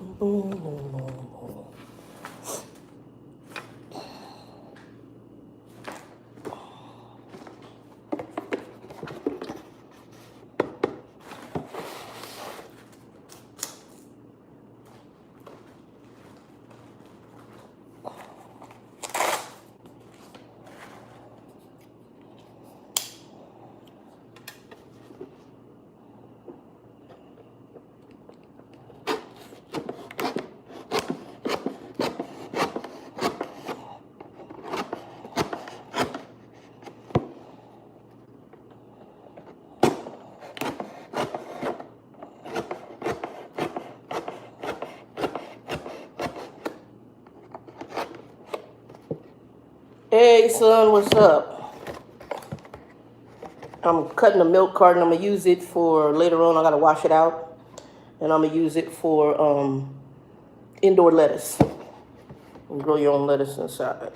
Boom, boom, boom, boom. Hey, son, what's up? I'm cutting a milk carton. I'm going to use it for later on. I got to wash it out. And I'm going to use it for indoor lettuce. You can grow your own lettuce inside.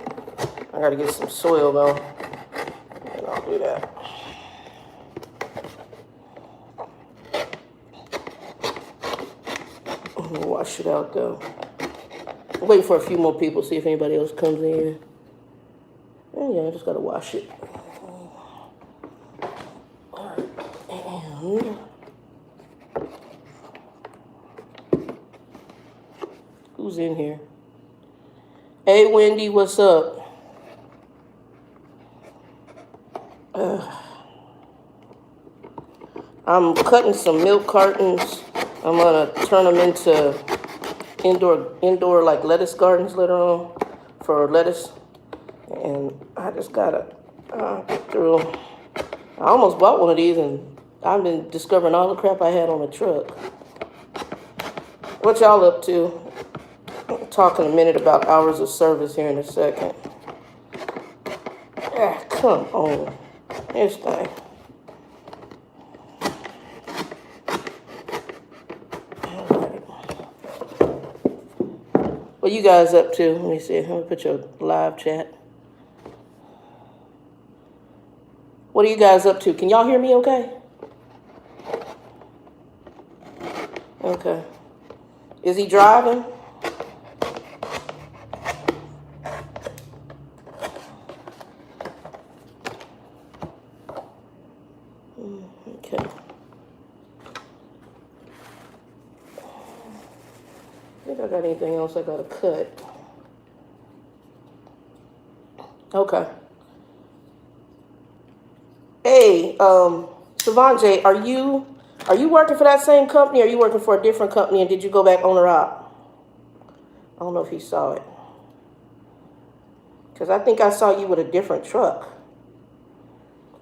I got to get some soil, though. And I'll do that. I'm going to wash it out, though. I'm waiting for a few more people, see if anybody else comes in. And yeah, I just got to wash it. And who's in here? Hey, Wendy, what's up? I'm cutting some milk cartons. I'm gonna turn them into indoor like lettuce gardens later on for lettuce. And I just gotta get through. I almost bought one of these, and I've been discovering all the crap I had on the truck. What y'all up to? I'll talk in a minute about hours of service here in a second. Ah, come on. This thing. What you guys up to? Let me see. Let me put your live chat. What are you guys up to? Can y'all hear me okay? Okay. Is he driving? Okay. I think I got anything else I gotta cut. Okay. Hey, Savanje, are you working for that same company, or are you working for a different company, and did you go back owner op? I don't know if he saw it. Because I think I saw you with a different truck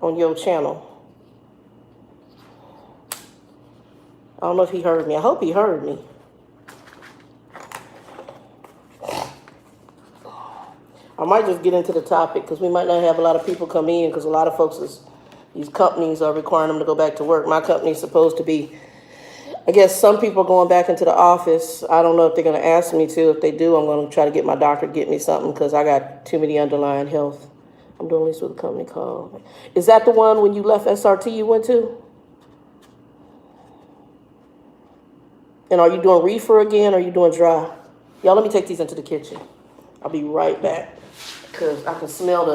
on your channel. I don't know if he heard me. I hope he heard me. I might just get into the topic because we might not have a lot of people come in because a lot of folks, these companies are requiring them to go back to work. My company is supposed to be, I guess some people are going back into the office. I don't know if they're going to ask me to. If they do, I'm going to try to get my doctor to get me something because I got too many underlying health. I'm doing this with a company called. Is that the one when you left SRT you went to? And are you doing reefer again or are you doing dry? Y'all, let me take these into the kitchen. I'll be right back because I can smell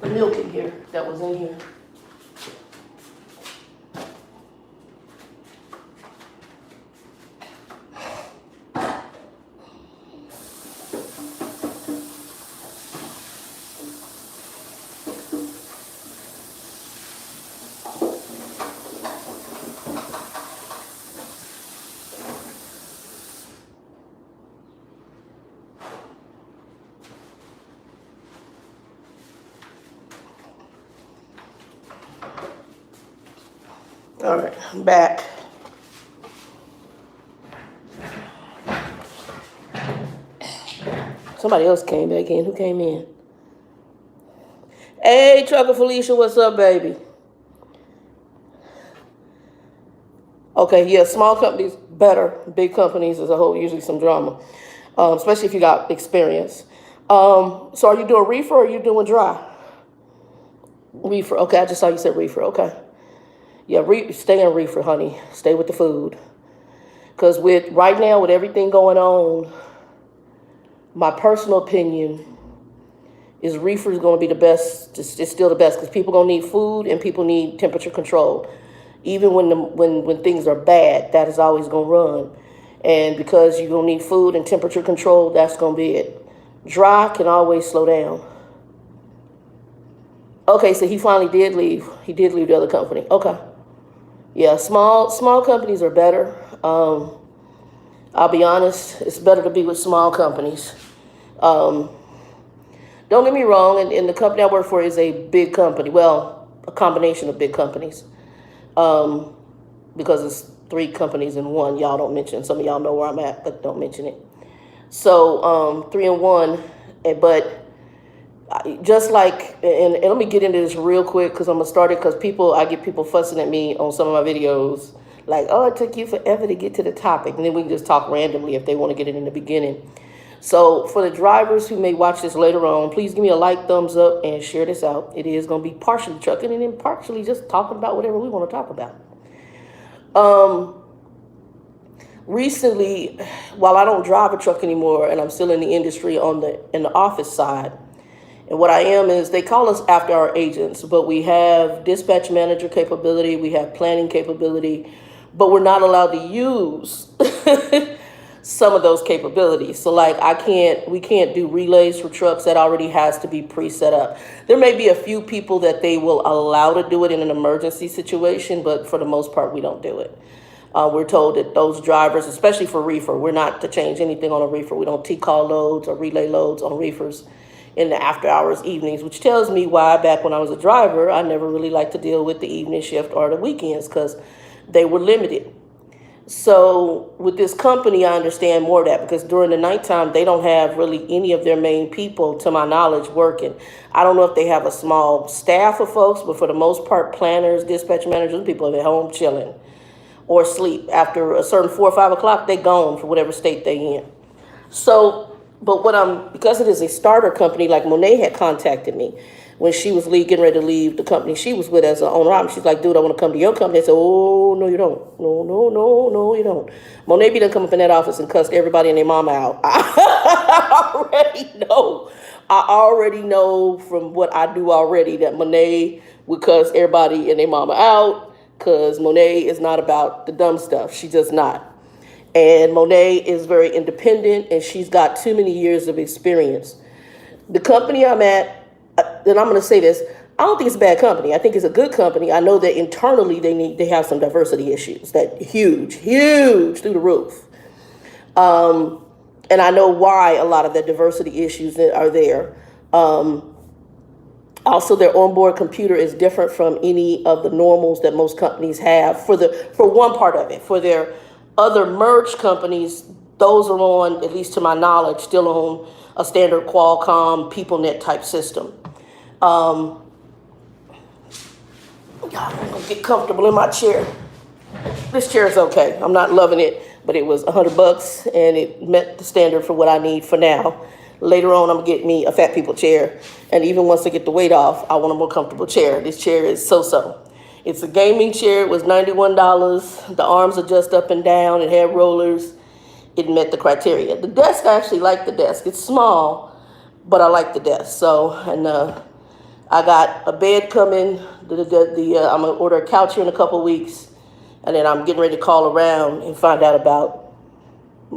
the milk in here that was in here. All right, I'm back. Somebody else came back in. Who came in? Hey, Trucker Felicia, what's up, baby? Okay, yeah, small companies better. Big companies as a whole, usually some drama, especially if you got experience. So are you doing reefer or are you doing dry? Reefer, okay, I just saw you said reefer, okay. Yeah, stay in reefer, honey. Stay with the food. Because with right now, with everything going on, my personal opinion is reefer is going to be the best. It's still the best because people going to need food and people need temperature control. Even when things are bad, that is always going to run. And because you're going to need food and temperature control, that's going to be it. Dry can always slow down. Okay, so he finally did leave. He did leave the other company. Okay. Yeah, small companies are better. I'll be honest, it's better to be with small companies. Don't get me wrong, and the company I work for is a big company. Well, a combination of big companies. Because it's 3 companies in one. Y'all don't mention. Some of y'all know where I'm at, but don't mention it. So 3 in 1, but just like, and let me get into this real quick because I'm gonna start it because I get people fussing at me on some of my videos, like, oh, it took you forever to get to the topic, and then we can just talk randomly if they want to get it in the beginning. So for the drivers who may watch this later on, please give me a like, thumbs up, and share this out. It is going to be partially trucking and then partially just talking about whatever we want to talk about. Recently, while I don't drive a truck anymore and I'm still in the industry in the office side, and what I am is they call us after our agents, but we have dispatch manager capability, we have planning capability, but we're not allowed to use some of those capabilities. So like we can't do relays for trucks. That already has to be pre-set up. There may be a few people that they will allow to do it in an emergency situation, but for the most part, we don't do it. We're told that those drivers, especially for reefer, we're not to change anything on a reefer. We don't T-call loads or relay loads on reefers in the after hours evenings, which tells me why back when I was a driver, I never really liked to deal with the evening shift or the weekends because they were limited. So with this company, I understand more of that because during the nighttime, they don't have really any of their main people, to my knowledge, working. I don't know if they have a small staff of folks, but for the most part, planners, dispatch managers, people are at home chilling or sleep. After a certain 4 or 5 o'clock, they gone for whatever state they in. So, but because it is a starter company, like Monet had contacted me when she was getting ready to leave the company she was with as an owner. She's like, dude, I want to come to your company. I said, oh, no, you don't. No, you don't. Monet be done come up in that office and cussed everybody and their mama out. I already know from what I do already that Monet would cuss everybody and their mama out because Monet is not about the dumb stuff. She does not. And Monet is very independent and she's got too many years of experience. The company I'm at, and I'm going to say this, I don't think it's a bad company. I think it's a good company. I know that internally they have some diversity issues that huge through the roof. And I know why a lot of the diversity issues that are there. Also, their onboard computer is different from any of the normals that most companies have for one part of it. For their other merged companies, those are on, at least to my knowledge, still on a standard Qualcomm PeopleNet type system. I'm gonna get comfortable in my chair. This chair is okay. I'm not loving it, but it was $100 and it met the standard for what I need for now. Later on, I'm gonna get me a fat people chair. And even once I get the weight off, I want a more comfortable chair. This chair is so-so. It's a gaming chair. It was $91. The arms adjust up and down. It had rollers. It met the criteria. The desk, I actually like the desk. It's small, but I like the desk. So, and I got a bed coming. I'm gonna order a couch here in a couple of weeks, and then I'm getting ready to call around and find out about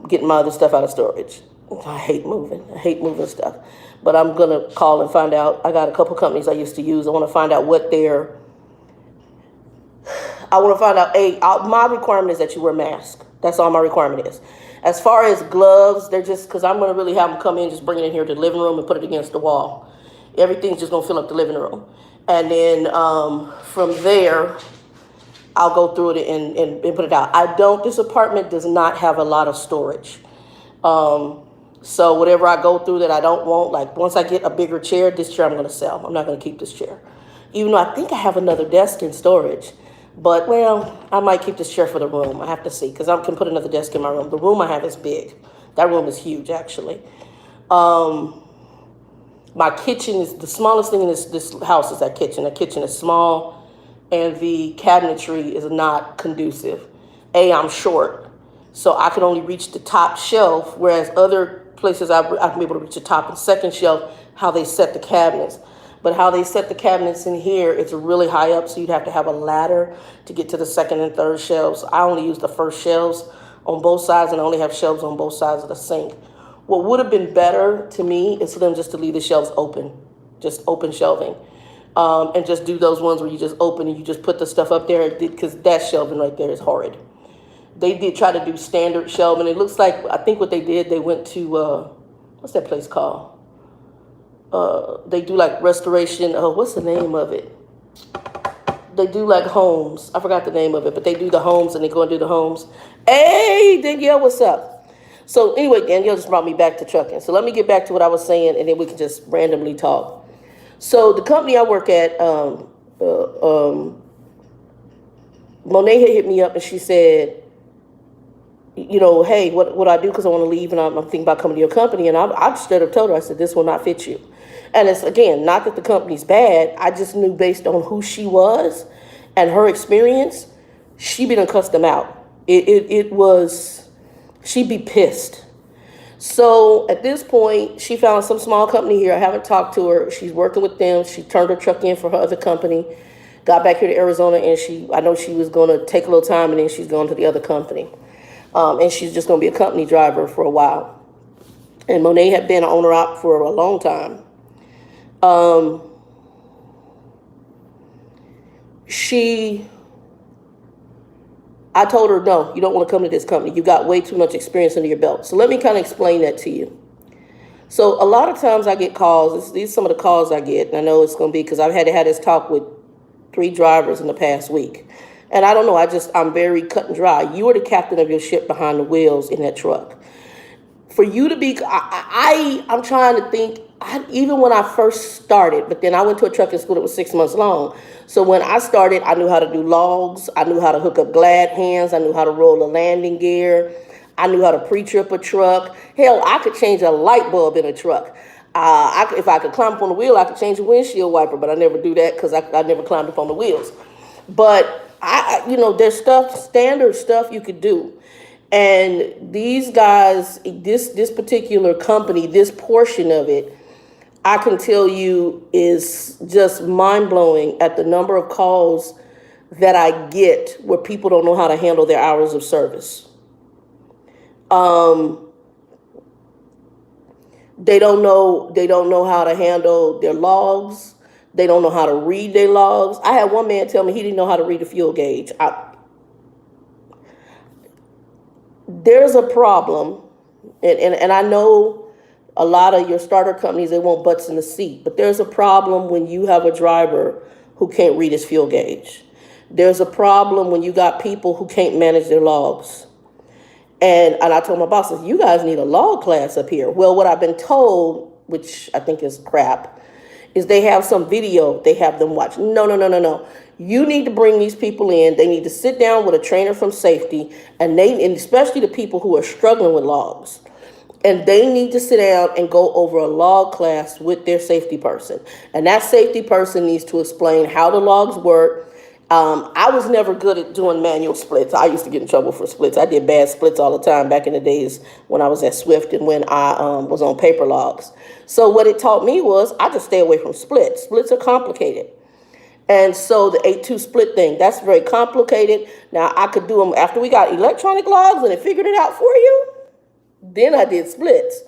getting my other stuff out of storage. I hate moving stuff, but I'm gonna call and find out. I got a couple companies I used to use. I want to find out what my requirement is that you wear a mask. That's all my requirement is. As far as gloves, they're just, because I'm going to really have them come in, just bring it in here to the living room and put it against the wall. Everything's just going to fill up the living room. And then from there, I'll go through it and put it out. This apartment does not have a lot of storage. So whatever I go through that I don't want, like once I get a bigger chair, this chair I'm going to sell. I'm not going to keep this chair. Even though I think I have another desk in storage. But, well, I might keep this chair for the room. I have to see, because I can put another desk in my room. The room I have is big. That room is huge, actually. My kitchen is, the smallest thing in this house is that kitchen. The kitchen is small, and the cabinetry is not conducive. I'm short, So I can only reach the top shelf, whereas other places I can be able to reach the top and second shelf, how they set the cabinets. But how they set the cabinets in here, it's really high up, so you'd have to have a ladder to get to the second and third shelves. I only use the first shelves on both sides, and I only have shelves on both sides of the sink. What would have been better to me is for them just to leave the shelves open, just open shelving. And just do those ones where you just open and you just put the stuff up there, because that shelving right there is horrid. They did try to do standard shelving. It looks like, I think what they did, they went to, what's that place called? They do like restoration, what's the name of it? They do like homes. I forgot the name of it, but they do the homes and they go and do the homes. Hey, Danielle, what's up? So anyway, Danielle just brought me back to trucking. So let me get back to what I was saying, and then we can just randomly talk. So the company I work at, Monet had hit me up and she said, you know, hey, what I do, because I want to leave and I'm thinking about coming to your company. And I straight up told her, I said, this will not fit you. And it's, again, not that the company's bad. I just knew based on who she was and her experience, she be done cussed them out. It was, she'd be pissed. So at this point, she found some small company here. I haven't talked to her. She's working with them. She turned her truck in for her other company, got back here to Arizona, and I know she was going to take a little time, and then she's going to the other company. And she's just going to be a company driver for a while. And Monet had been an owner-op for a long time. I told her, no, you don't want to come to this company. You got way too much experience under your belt. So let me kind of explain that to you. So a lot of times I get calls. These are some of the calls I get. And I know it's going to be because I've had to have this talk with 3 drivers in the past week. And I don't know, I'm very cut and dry. You are the captain of your ship behind the wheels in that truck. For you to be, I'm trying to think, even when I first started, but then I went to a trucking school that was 6 months long. So when I started, I knew how to do logs. I knew how to hook up glad hands. I knew how to roll a landing gear. I knew how to pre-trip a truck. Hell, I could change a light bulb in a truck. If I could climb up on the wheel, I could change a windshield wiper, but I never do that because I never climbed up on the wheels. But there's standard stuff you could do. And these guys, this particular company, this portion of it, I can tell you is just mind-blowing at the number of calls that I get where people don't know how to handle their hours of service. They don't know how to handle their logs. They don't know how to read their logs. I had one man tell me he didn't know how to read a fuel gauge. There's a problem, and I know a lot of your starter companies, they want butts in the seat, but there's a problem when you have a driver who can't read his fuel gauge. There's a problem when you got people who can't manage their logs. And I told my bosses, you guys need a log class up here. Well, what I've been told, which I think is crap, is they have some video they have them watch. No. You need to bring these people in. They need to sit down with a trainer from safety, and especially the people who are struggling with logs. And they need to sit down and go over a log class with their safety person. And that safety person needs to explain how the logs work. I was never good at doing manual splits. I used to get in trouble for splits. I did bad splits all the time back in the days when I was at Swift and when I was on paper logs. So what it taught me was I just stay away from splits. Splits are complicated. And so the 8-2 split thing, that's very complicated. Now, I could do them after we got electronic logs and it figured it out for you. Then I did splits.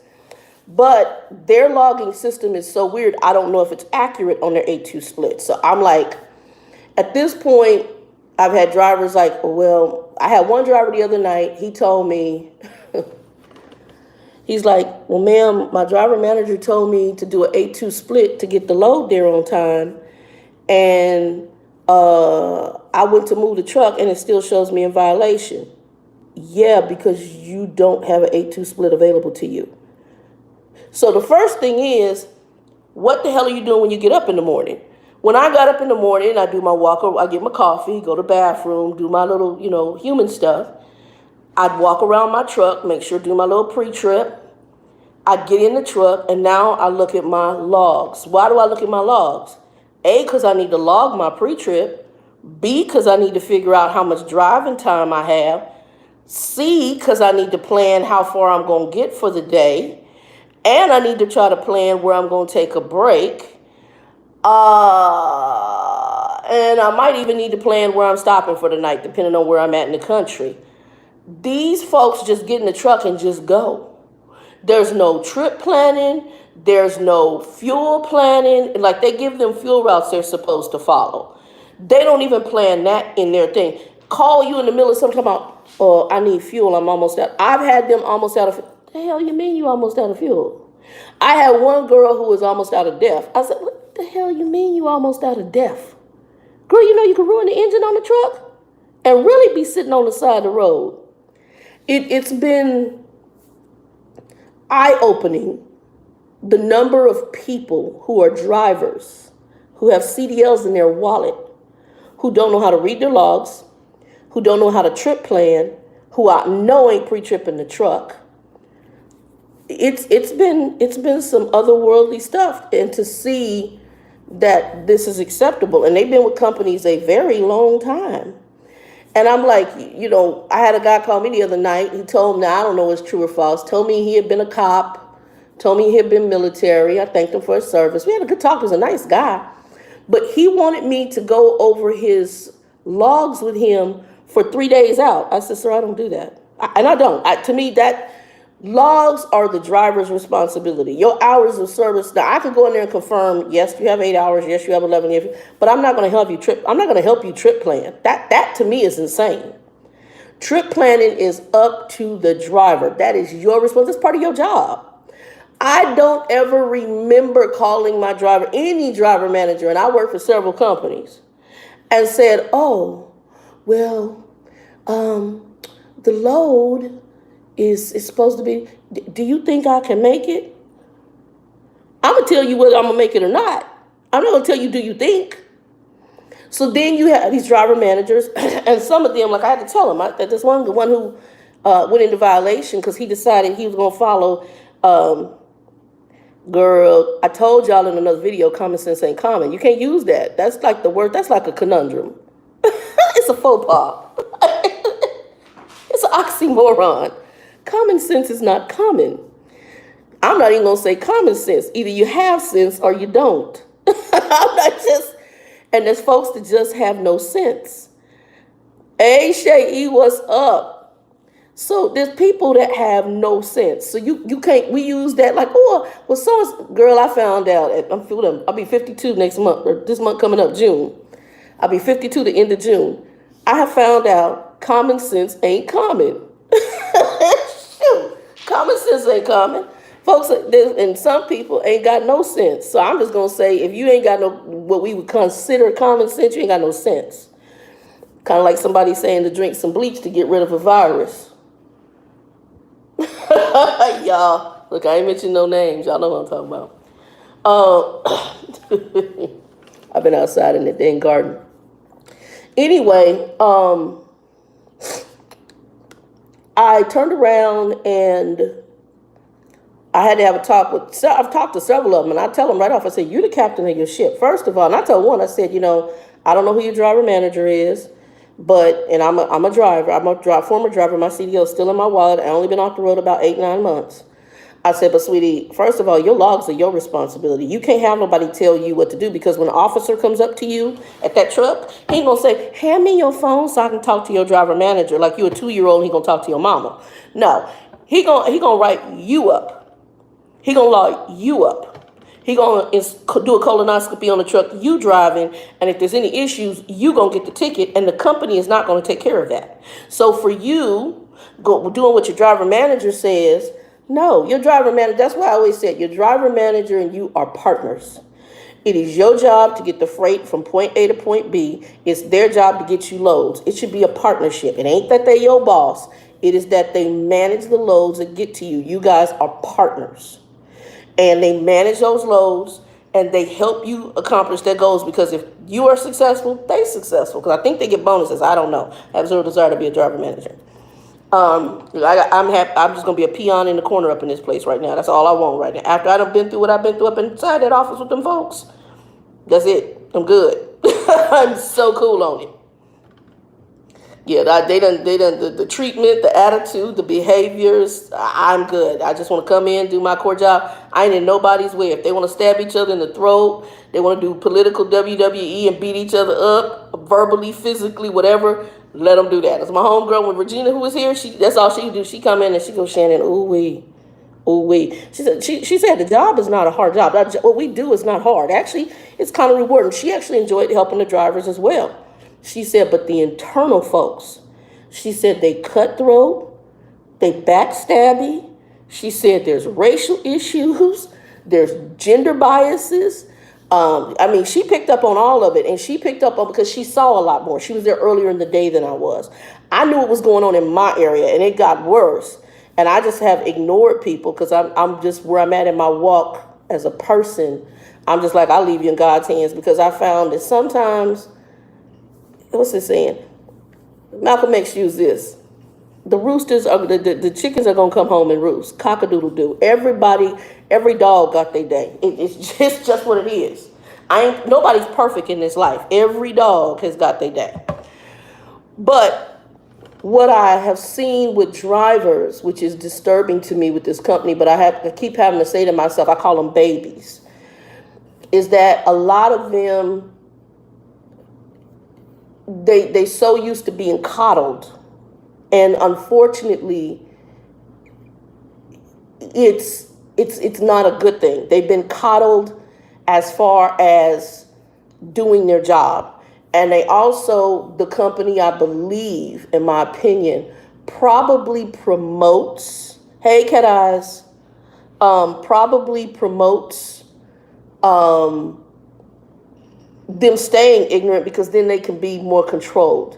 But their logging system is so weird, I don't know if it's accurate on their 8-2 splits. So I'm like, at this point, I've had drivers like, well, I had one driver the other night, he told me, he's like, well, ma'am, my driver manager told me to do an 8-2 split to get the load there on time. And I went to move the truck and it still shows me in violation. Yeah, because you don't have an 8-2 split available to you. So the first thing is, what the hell are you doing when you get up in the morning? When I got up in the morning, I do my walk, I get my coffee, go to the bathroom, do my little, human stuff. I'd walk around my truck, make sure do my little pre-trip. I'd get in the truck, and now I look at my logs. Why do I look at my logs? A, because I need to log my pre-trip. B, because I need to figure out how much driving time I have. C, because I need to plan how far I'm going to get for the day. And I need to try to plan where I'm going to take a break. And I might even need to plan where I'm stopping for the night, depending on where I'm at in the country. These folks just get in the truck and just go. There's no trip planning. There's no fuel planning. Like, they give them fuel routes they're supposed to follow. They don't even plan that in their thing. Call you in the middle of something about, oh, I need fuel, I'm almost out. I've had them almost out of fuel. The hell you mean you almost out of fuel? I had one girl who was almost out of DEF. I said, what the hell you mean you almost out of DEF? Girl, you know you can ruin the engine on the truck and really be sitting on the side of the road. It's been eye-opening, the number of people who are drivers, who have CDLs in their wallet, who don't know how to read their logs, who don't know how to trip plan, who I know ain't pre-tripping the truck. It's been some otherworldly stuff, and to see that this is acceptable, and they've been with companies a very long time. And I'm like, you know, I had a guy call me the other night. He told me, I don't know if it's true or false, told me he had been a cop, told me he had been military. I thanked him for his service. We had a good talk. He was a nice guy. But he wanted me to go over his logs with him for 3 days out. I said, sir, I don't do that. And I don't. To me, that logs are the driver's responsibility. Your hours of service. Now, I could go in there and confirm, yes, you have 8 hours. Yes, you have 11. But I'm not going to help you trip. I'm not going to help you trip plan. That to me is insane. Trip planning is up to the driver. That is your responsibility. That's part of your job. I don't ever remember calling my driver, any driver manager, and I work for several companies, and said, oh, well, the load is supposed to be, do you think I can make it? I'm going to tell you whether I'm going to make it or not. I'm not going to tell you, do you think? So then you have these driver managers, and some of them, like I had to tell them, that this one, the one who went into violation because he decided he was going to follow, girl, I told y'all in another video, common sense ain't common. You can't use that. That's like the word, that's like a conundrum. It's a faux pas. It's an oxymoron. Common sense is not common. I'm not even going to say common sense. Either you have sense or you don't. I'm not just, and there's folks that just have no sense. Hey, Shay E, what's up? So there's people that have no sense. So you can't, we use that like, oh, well, so girl, I found out, I'll be 52 next month, or this month coming up, June. I'll be 52 the end of June. I have found out common sense ain't common. Shoot, common sense ain't common. Folks, and some people ain't got no sense. So I'm just going to say, if you ain't got no, what we would consider common sense, you ain't got no sense. Kind of like somebody saying to drink some bleach to get rid of a virus. Y'all, look, I ain't mentioning no names. Y'all know what I'm talking about. I've been outside in the dang garden. Anyway, I turned around and I had to have a talk with, I've talked to several of them, and I tell them right off, I said, you're the captain of your ship. First of all, and I told one, I said, you know, I don't know who your driver manager is, but, and I'm a driver. I'm a former driver. My CDL is still in my wallet. I only been off the road about 8-9 months. I said, but sweetie, first of all, your logs are your responsibility. You can't have nobody tell you what to do, because when an officer comes up to you at that truck, he ain't gonna say, hand me your phone so I can talk to your driver manager like you're a 2-year-old and he gonna talk to your mama. No, he gonna write you up. He gonna log you up. He gonna do a colonoscopy on the truck you driving, and if there's any issues, you gonna get the ticket, and the company is not gonna take care of that. So for you, doing what your driver manager says, no, your driver manager, that's why I always said, your driver manager and you are partners. It is your job to get the freight from point A to point B. It's their job to get you loads. It should be a partnership. It ain't that they your boss. It is that they manage the loads that get to you. You guys are partners. And they manage those loads, and they help you accomplish their goals, because if you are successful, they're successful. Because I think they get bonuses. I don't know. I have zero desire to be a driver manager. I'm just going to be a peon in the corner up in this place right now. That's all I want right now. After I've been through what I've been through up inside that office with them folks, that's it. I'm good. I'm so cool on it. Yeah, they done the treatment, the attitude, the behaviors. I'm good. I just want to come in, do my core job. I ain't in nobody's way. If they want to stab each other in the throat, they want to do political WWE and beat each other up, verbally, physically, whatever, let them do that. It's my homegirl, when Regina, who was here, that's all she do. She come in and she goes, Shannon, ooh wee. Oh wait, she said the job is not a hard job. What we do is not hard. Actually, it's kind of rewarding. She actually enjoyed helping the drivers as well. She said, but the internal folks, she said they cutthroat, they backstabby. She said there's racial issues, there's gender biases. I mean, she picked up on all of it, and she picked up on because she saw a lot more. She was there earlier in the day than I was. I knew what was going on in my area, and it got worse. And I just have ignored people because I'm just where I'm at in my walk as a person. I'm just like, I'll leave you in God's hands, because I found that sometimes, what's it saying? Malcolm X used this. The roosters are the chickens are gonna come home and roost. Cock-a-doodle do. Everybody, every dog got their day. It's just what it is. Nobody's perfect in this life. Every dog has got their day. But what I have seen with drivers, which is disturbing to me with this company, but I keep having to say to myself, I call them babies, is that a lot of them, they so used to being coddled, and unfortunately, it's not a good thing. They've been coddled as far as doing their job. And they also, the company, I believe, in my opinion, probably promotes, hey, cat eyes, probably promotes them staying ignorant, because then they can be more controlled.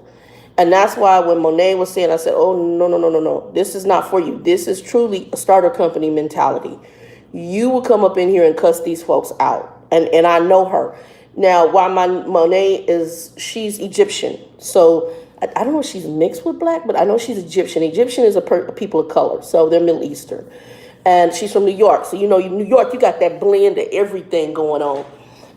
And that's why when Monet was saying, I said, oh, no. This is not for you. This is truly a starter company mentality. You will come up in here and cuss these folks out. And I know her. Now, why Monet she's Egyptian. So I don't know if she's mixed with black, but I know she's Egyptian. Egyptian is a people of color, so they're Middle Eastern. And she's from New York. So, New York, you got that blend of everything going on.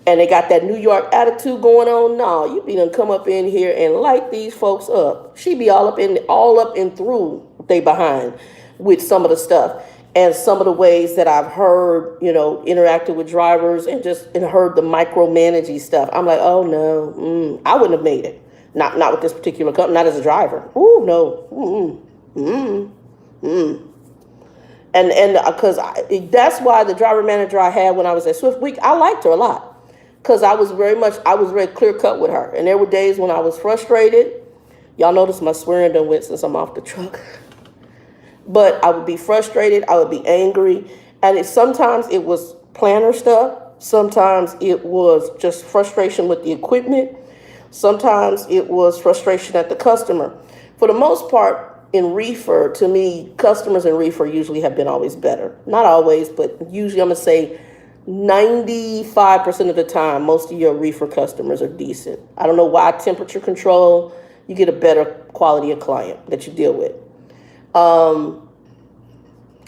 And they got that New York attitude going on. No, you be done come up in here and light these folks up. She be all up and through they behind with some of the stuff. And some of the ways that I've heard, interacted with drivers and heard the micromanaging stuff. I'm like, oh no, I wouldn't have made it. Not with this particular company, not as a driver. Ooh, no. And because that's why the driver manager I had when I was at Swift Week, I liked her a lot. Because I was very clear cut with her. And there were days when I was frustrated. Y'all notice my swearing done went since I'm off the truck. But I would be frustrated, I would be angry, and sometimes it was planner stuff, sometimes it was just frustration with the equipment, sometimes it was frustration at the customer. For the most part, in reefer, to me, customers in reefer usually have been always better. Not always, but usually I'm going to say 95% of the time, most of your reefer customers are decent. I don't know why. Temperature control, you get a better quality of client that you deal with.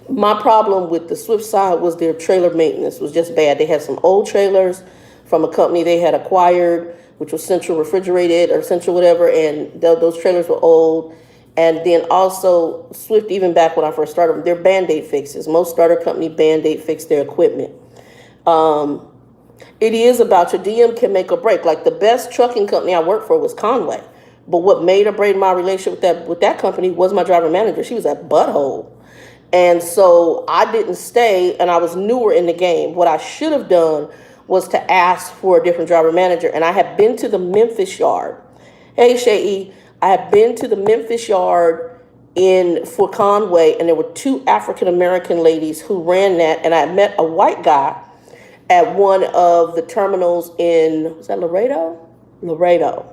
My problem with the Swift side was their trailer maintenance was just bad. They had some old trailers from a company they had acquired, which was Central Refrigerated or Central whatever, and those trailers were old. And then also Swift, even back when I first started, they're Band-Aid fixes. Most starter company Band-Aid fix their equipment. It is about your DM can make or break. Like the best trucking company I worked for was Conway. But what made or break my relationship with that company was my driver manager. She was a butthole. And so I didn't stay, and I was newer in the game. What I should have done was to ask for a different driver manager. And I had been to the Memphis yard. Hey, Shay, I had been to the Memphis yard for Conway, and there were two African-American ladies who ran that. And I met a white guy at one of the terminals was that Laredo? Laredo.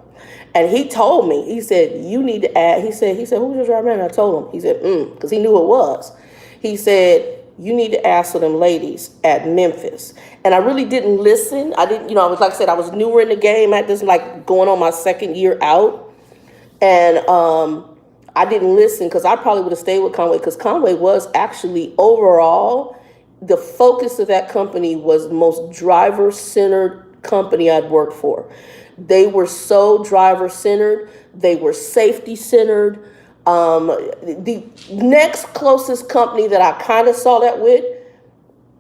And he told me, he said, you need to add, he said, who's your driver manager? I told him, he said, because he knew it was. He said, you need to ask for them ladies at Memphis. And I really didn't listen. I didn't, I was, like I said, I was newer in the game. I had this going on my second year out. And I didn't listen because I probably would have stayed with Conway, because Conway was actually overall, the focus of that company was the most driver-centered company I'd worked for. They were so driver-centered They were safety centered. The next closest company that I kind of saw that with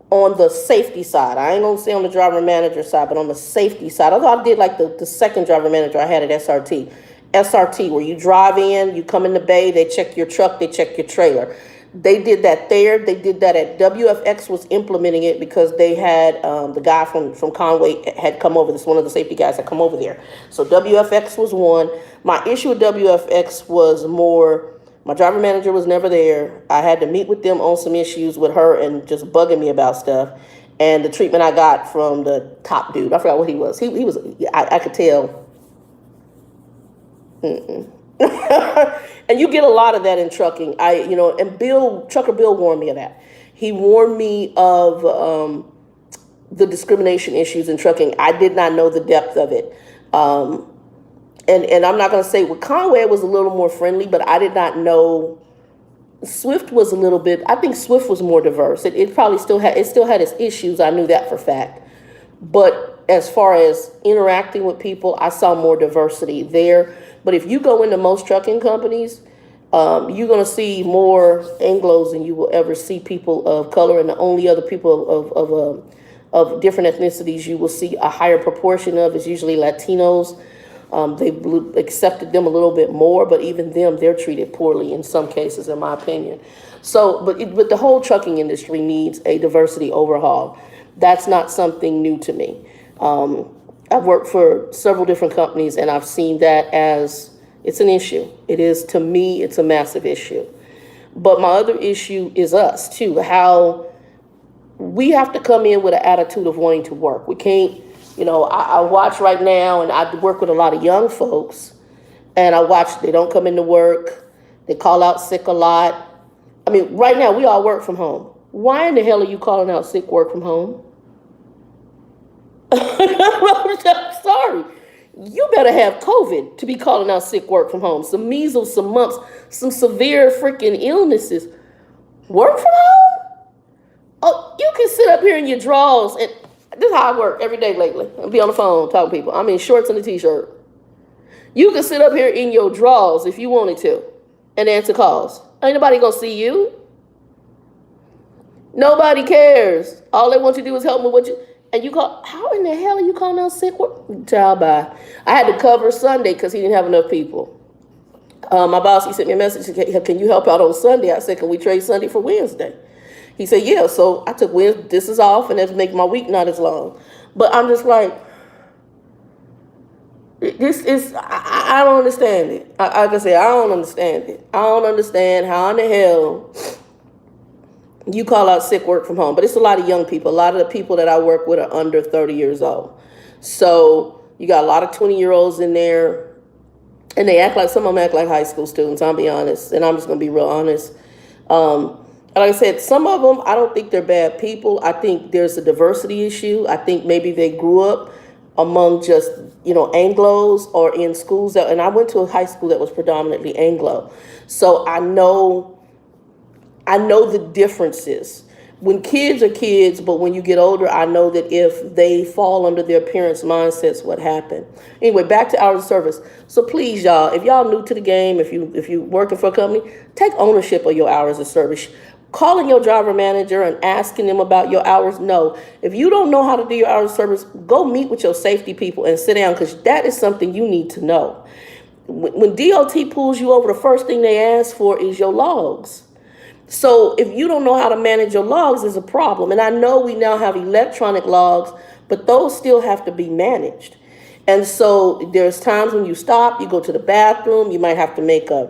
on the safety side, I ain't gonna say on the driver manager side, but on the safety side, although I did like the second driver manager I had at SRT, where you drive in, you come in the bay, they check your truck, they check your trailer. They did that there. They did that at WFX was implementing it because they had the guy from Conway had come over. This one of the safety guys had come over there. So WFX was one. My issue with WFX was more, my driver manager was never there. I had to meet with them on some issues with her and just bugging me about stuff. And the treatment I got from the top dude, I forgot what he was. He was, I could tell. And you get a lot of that in trucking. And Trucker Bill warned me of that. He warned me of the discrimination issues in trucking. I did not know the depth of it. And I'm not going to say with Conway it was a little more friendly, but I did not know Swift was a little bit. I think Swift was more diverse. It probably still had its issues. I knew that for fact. But as far as interacting with people, I saw more diversity there. But if you go into most trucking companies, you're going to see more Anglos than you will ever see people of color. And the only other people of different ethnicities you will see a higher proportion of is usually Latinos. They've accepted them a little bit more, but even them, they're treated poorly in some cases, in my opinion. So, but the whole trucking industry needs a diversity overhaul. That's not something new to me. I've worked for several different companies, and I've seen that as it's an issue. It is, to me, it's a massive issue. But my other issue is us, too, how we have to come in with an attitude of wanting to work. We can't, I watch right now, and I work with a lot of young folks, and I watch, they don't come into work. They call out sick a lot. I mean, right now, we all work from home. Why in the hell are you calling out sick work from home? I'm sorry. You better have COVID to be calling out sick work from home. Some measles, some mumps, some severe freaking illnesses. Work from home? Oh, you can sit up here in your drawers, and this is how I work every day lately. I'll be on the phone talking to people. I'm in shorts and a t-shirt. You can sit up here in your drawers if you wanted to and answer calls. Ain't nobody gonna see you. Nobody cares. All they want you to do is help me with what you... And you call, how in the hell are you calling out sick work? Child, bye. I had to cover Sunday because he didn't have enough people. My boss, he sent me a message, can you help out on Sunday? I said, can we trade Sunday for Wednesday? He said, yeah. So I took Wednesday, this is off, and that's make my week not as long. But I'm just like, this is, I don't understand it. Like I said, I don't understand it. I don't understand how in the hell you call out sick work from home. But it's a lot of young people. A lot of the people that I work with are under 30 years old. So you got a lot of 20-year-olds in there, and they act like, some of them act like high school students, I'll be honest. And I'm just going to be real honest. Like I said, some of them, I don't think they're bad people. I think there's a diversity issue. I think maybe they grew up among just, Anglos or in schools and I went to a high school that was predominantly Anglo. So I know the differences. When kids are kids, but when you get older, I know that if they fall under their parents' mindsets, what happened. Anyway, back to hours of service. So please, y'all, if y'all new to the game, if you working for a company, take ownership of your hours of service. Calling your driver manager and asking them about your hours, no. If you don't know how to do your hours of service, go meet with your safety people and sit down, because that is something you need to know. When DOT pulls you over, the first thing they ask for is your logs. So if you don't know how to manage your logs, is a problem. And I know we now have electronic logs, but those still have to be managed. And so there's times when you stop, you go to the bathroom, you might have to make an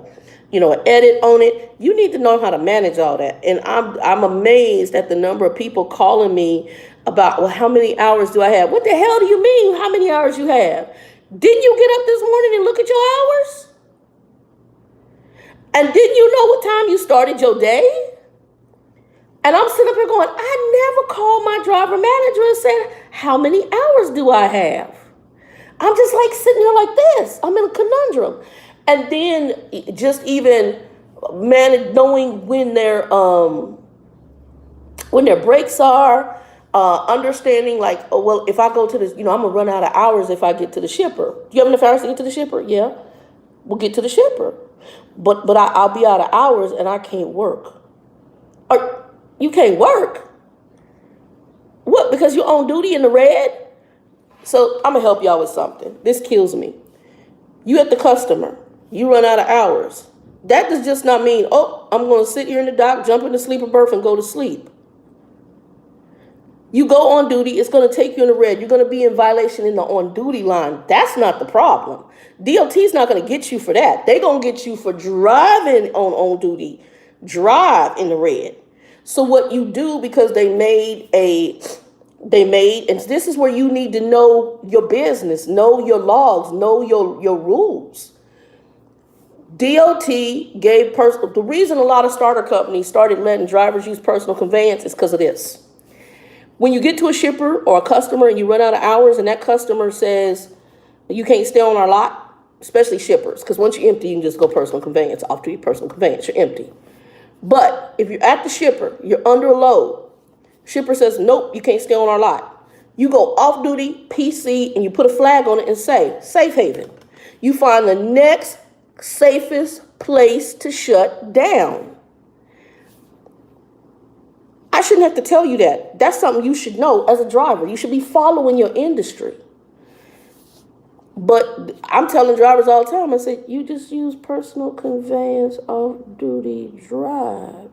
edit on it. You need to know how to manage all that. And I'm amazed at the number of people calling me about, well, how many hours do I have? What the hell do you mean, how many hours you have? Didn't you get up this morning and look at your hours? And didn't you know what time you started your day? And I'm sitting up here going, I never called my driver manager and said, how many hours do I have? I'm just like sitting here like this. I'm in a conundrum. And then just even knowing when their breaks are, understanding like, oh, well, if I go to this, I'm going to run out of hours if I get to the shipper. Do you have enough hours to get to the shipper? Yeah. will get to the shipper. But I'll be out of hours and I can't work. Or you can't work? What, because you're on duty in the red? So I'm going to help y'all with something. This kills me. You at the customer. You run out of hours. That does just not mean, oh, I'm going to sit here in the dock, jump in the sleeper berth, and go to sleep. You go on duty, it's going to take you in the red. You're going to be in violation in the on-duty line. That's not the problem. DOT's not going to get you for that. They're going to get you for driving on duty. Drive in the red. So what you do, because they made, and this is where you need to know your business, know your logs, know your rules. DOT gave the reason a lot of starter companies started letting drivers use personal conveyance is because of this. When you get to a shipper or a customer and you run out of hours and that customer says, you can't stay on our lot, especially shippers, because once you're empty, you can just go personal conveyance, off duty personal conveyance, you're empty. But if you're at the shipper, you're under a load, shipper says, nope, you can't stay on our lot. You go off duty, PC, and you put a flag on it and say, safe haven. You find the next safest place to shut down. I shouldn't have to tell you that. That's something you should know as a driver. You should be following your industry. But I'm telling drivers all the time, I said, you just use personal conveyance off-duty drive.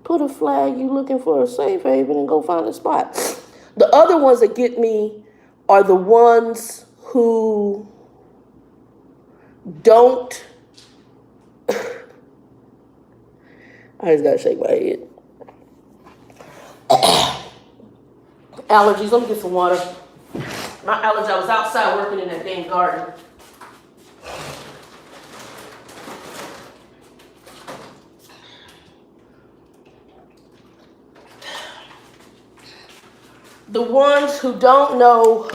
Put a flag, you looking for a safe haven, and go find a spot. The other ones that get me are the ones who don't. I just got to shake my head. Allergies. Let me get some water. My allergy, I was outside working in that dang garden. The ones who don't know,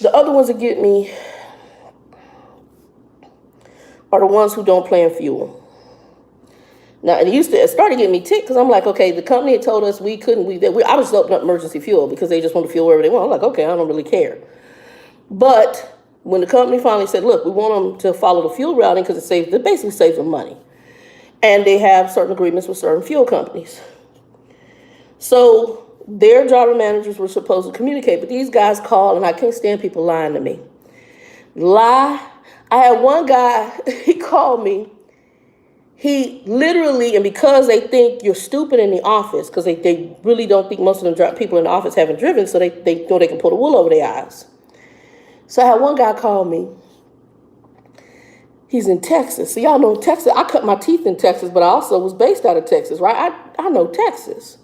the other ones that get me are the ones who don't plan fuel. Now, it started getting me ticked because I'm like, okay, the company had told us I was just opening up emergency fuel because they just want to fuel wherever they want. I'm like, okay, I don't really care. But when the company finally said, look, we want them to follow the fuel routing because it basically saves them money. And they have certain agreements with certain fuel companies. So their driver managers were supposed to communicate, but these guys call, and I can't stand people lying to me. Lie. I had one guy, he called me. He literally, and because they think you're stupid in the office, because they really don't think most of them people in the office haven't driven, so they know they can pull the wool over their eyes. So I had one guy call me. He's in Texas. So y'all know Texas. I cut my teeth in Texas, but I also was based out of Texas, right? I know Texas.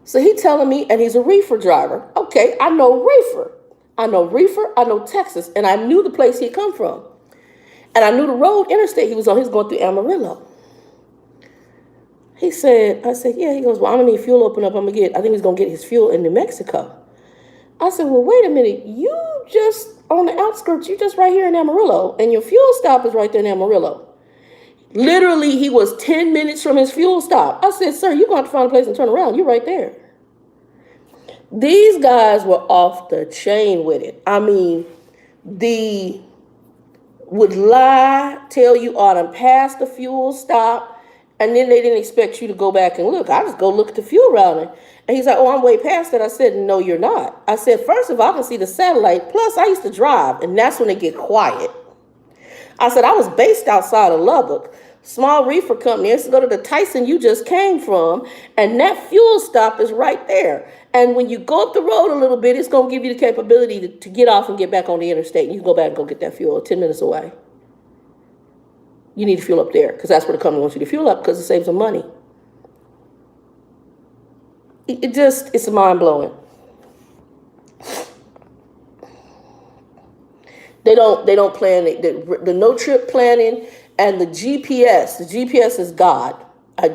So he telling me, and he's a reefer driver. Okay, I know reefer. I know Texas, and I knew the place he'd come from. And I knew the road, interstate he was on. He was going through Amarillo. I said, yeah. He goes, well, I'm going to need fuel open up. I think he's going to get his fuel in New Mexico. I said, well, wait a minute. You just on the outskirts, you just right here in Amarillo, and your fuel stop is right there in Amarillo. Literally, he was 10 minutes from his fuel stop. I said, sir, you're going to have to find a place and turn around. You're right there. These guys were off the chain with it. I mean, would lie, tell you, I'm past the fuel stop, and then they didn't expect you to go back and look. I just go look at the fuel routing. And he's like, oh, I'm way past that. I said, no, you're not. I said, first of all, I can see the satellite. Plus, I used to drive, and that's when they get quiet. I said, I was based outside of Lubbock. Small reefer company. I used to go to the Tyson you just came from, and that fuel stop is right there. And when you go up the road a little bit, it's going to give you the capability to get off and get back on the interstate. And you can go back and go get that fuel 10 minutes away. You need to fuel up there because that's where the company wants you to fuel up because it saves them money. It's mind-blowing. They don't plan it. The no-trip planning and the GPS. The GPS is God. I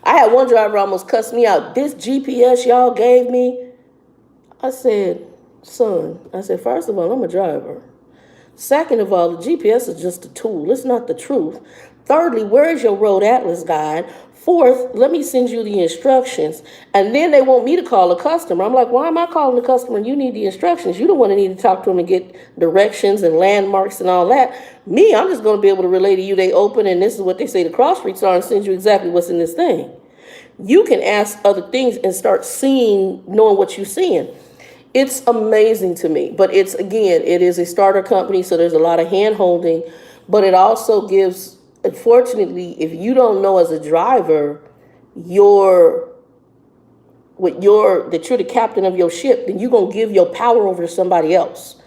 had one driver almost cuss me out. This GPS y'all gave me. I said, son, first of all, I'm a driver. Second of all, the GPS is just a tool. It's not the truth. Thirdly, where is your road atlas guide? Fourth, let me send you the instructions. And then they want me to call a customer. I'm like, why am I calling the customer? You need the instructions. You don't want to need to talk to them and get directions and landmarks and all that. Me, I'm just going to be able to relay to you they open and this is what they say the cross streets are and send you exactly what's in this thing. You can ask other things and start seeing, knowing what you're seeing. It's amazing to me. But it's, again, it is a starter company, so there's a lot of hand holding. But it also gives, unfortunately, if you don't know as a driver, that you're the captain of your ship, then you're going to give your power over to somebody else.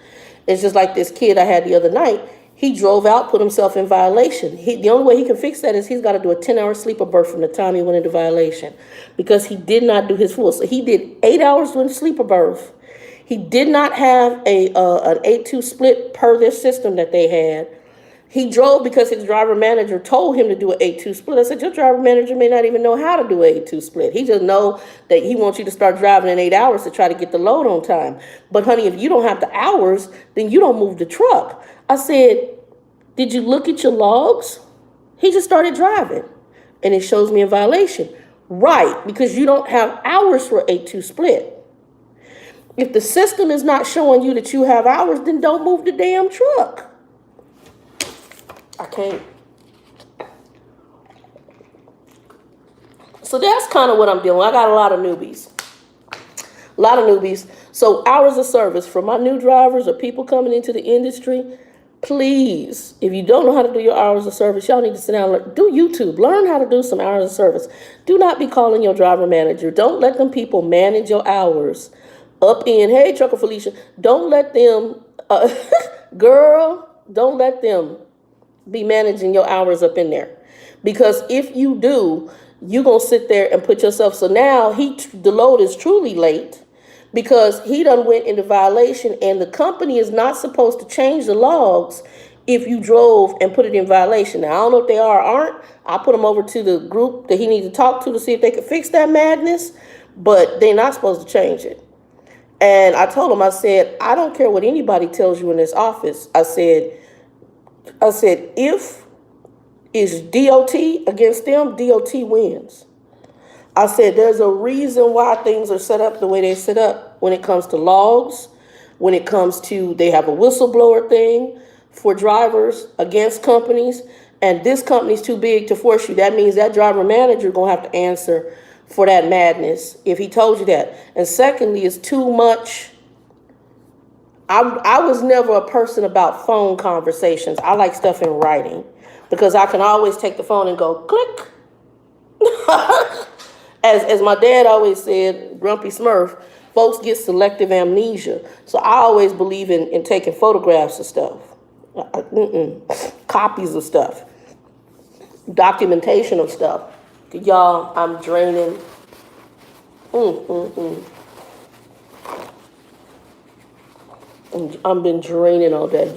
It's just like this kid I had the other night. He drove out, put himself in violation. The only way he can fix that is he's got to do a 10-hour sleeper berth from the time he went into violation because he did not do his full. So he did 8 hours doing sleeper berth. He did not have an 8-2 split per their system that they had. He drove because his driver manager told him to do an 8-2 split. I said, your driver manager may not even know how to do an 8-2 split. He just know that he wants you to start driving in 8 hours to try to get the load on time. But honey, if you don't have the hours, then you don't move the truck. I said, did you look at your logs? He just started driving and it shows me a violation. Right, because you don't have hours for 8-2 split. If the system is not showing you that you have hours, then don't move the damn truck. I can't. So that's kind of what I'm doing. I got a lot of newbies. So hours of service for my new drivers or people coming into the industry, please, if you don't know how to do your hours of service, y'all need to sit down and do YouTube. Learn how to do some hours of service. Do not be calling your driver manager. Don't let them people manage your hours up in, hey, Trucker Felicia, don't let them, girl, don't let them be managing your hours up in there. Because if you do, you're going to sit there and put yourself, so now the load is truly late because he done went into violation and the company is not supposed to change the logs if you drove and put it in violation. Now, I don't know if they are or aren't. I put them over to the group that he needs to talk to see if they can fix that madness, but they're not supposed to change it. And I told him, I said, I don't care what anybody tells you in this office. I said, if it's DOT against them, DOT wins. I said, there's a reason why things are set up the way they're set up when it comes to logs, when it comes to, they have a whistleblower thing for drivers against companies, and this company's too big to force you. That means that driver manager going to have to answer for that madness if he told you that. And secondly, it's too much. I was never a person about phone conversations. I like stuff in writing because I can always take the phone and go click. As my dad always said, Grumpy Smurf, folks get selective amnesia. So I always believe in taking photographs of stuff, copies of stuff, documentation of stuff. Y'all, I'm draining. I've been draining all day.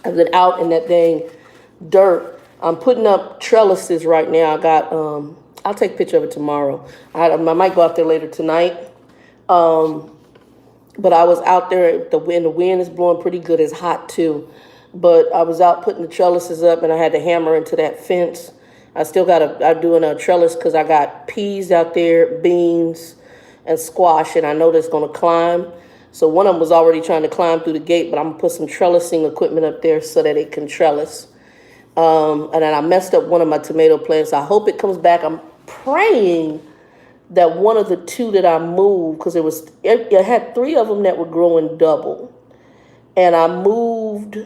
I've been out in that dang dirt. I'm putting up trellises right now. I got, I'll take a picture of it tomorrow. I might go out there later tonight. But I was out there, the wind is blowing pretty good. It's hot too. But I was out putting the trellises up and I had to hammer into that fence. I still I'm doing a trellis because I got peas out there, beans, and squash, and I know that's going to climb. So one of them was already trying to climb through the gate, but I'm going to put some trellising equipment up there so that it can trellis. And then I messed up one of my tomato plants. I hope it comes back. I'm praying that one of the two that I moved, because it had 3 of them that were growing double. And I moved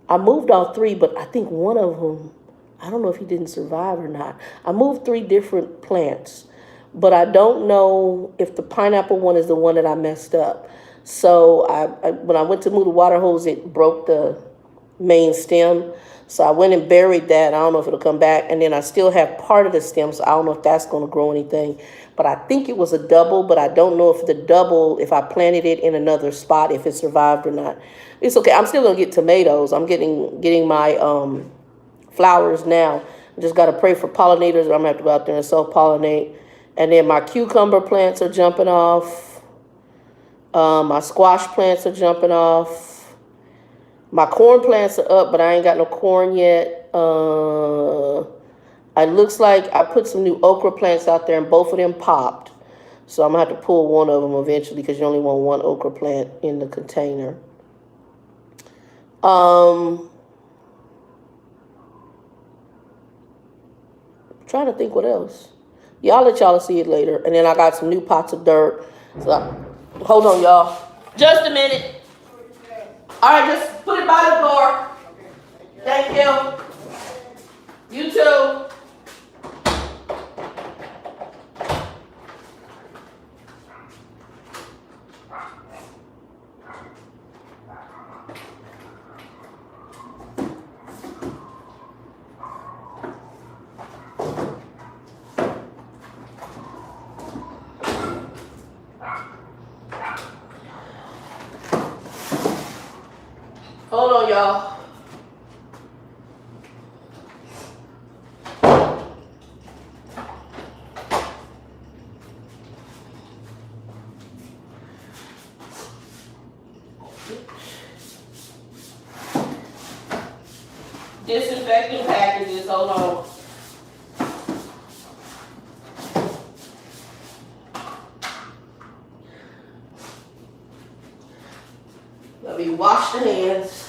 all 3, but I think one of them, I don't know if he didn't survive or not. I moved 3 different plants, but I don't know if the pineapple one is the one that I messed up. So when I went to move the water hose, it broke the main stem. So I went and buried that. I don't know if it'll come back. And then I still have part of the stem, so I don't know if that's going to grow anything. But I think it was a double, but I don't know if the double, if I planted it in another spot, if it survived or not. It's okay. I'm still going to get tomatoes. I'm getting my flowers now. I just got to pray for pollinators, or I'm going to have to go out there and self-pollinate. And then my cucumber plants are jumping off. My squash plants are jumping off. My corn plants are up, but I ain't got no corn yet. It looks like I put some new okra plants out there, and both of them popped. So I'm going to have to pull one of them eventually because you only want one okra plant in the container. Trying to think what else. Y'all let y'all see it later. And then I got some new pots of dirt. So, hold on, y'all. Just a minute. All right, just put it by the door. Thank you. You too. Hold on, y'all. Disinfecting packages, hold on. Let me wash the hands.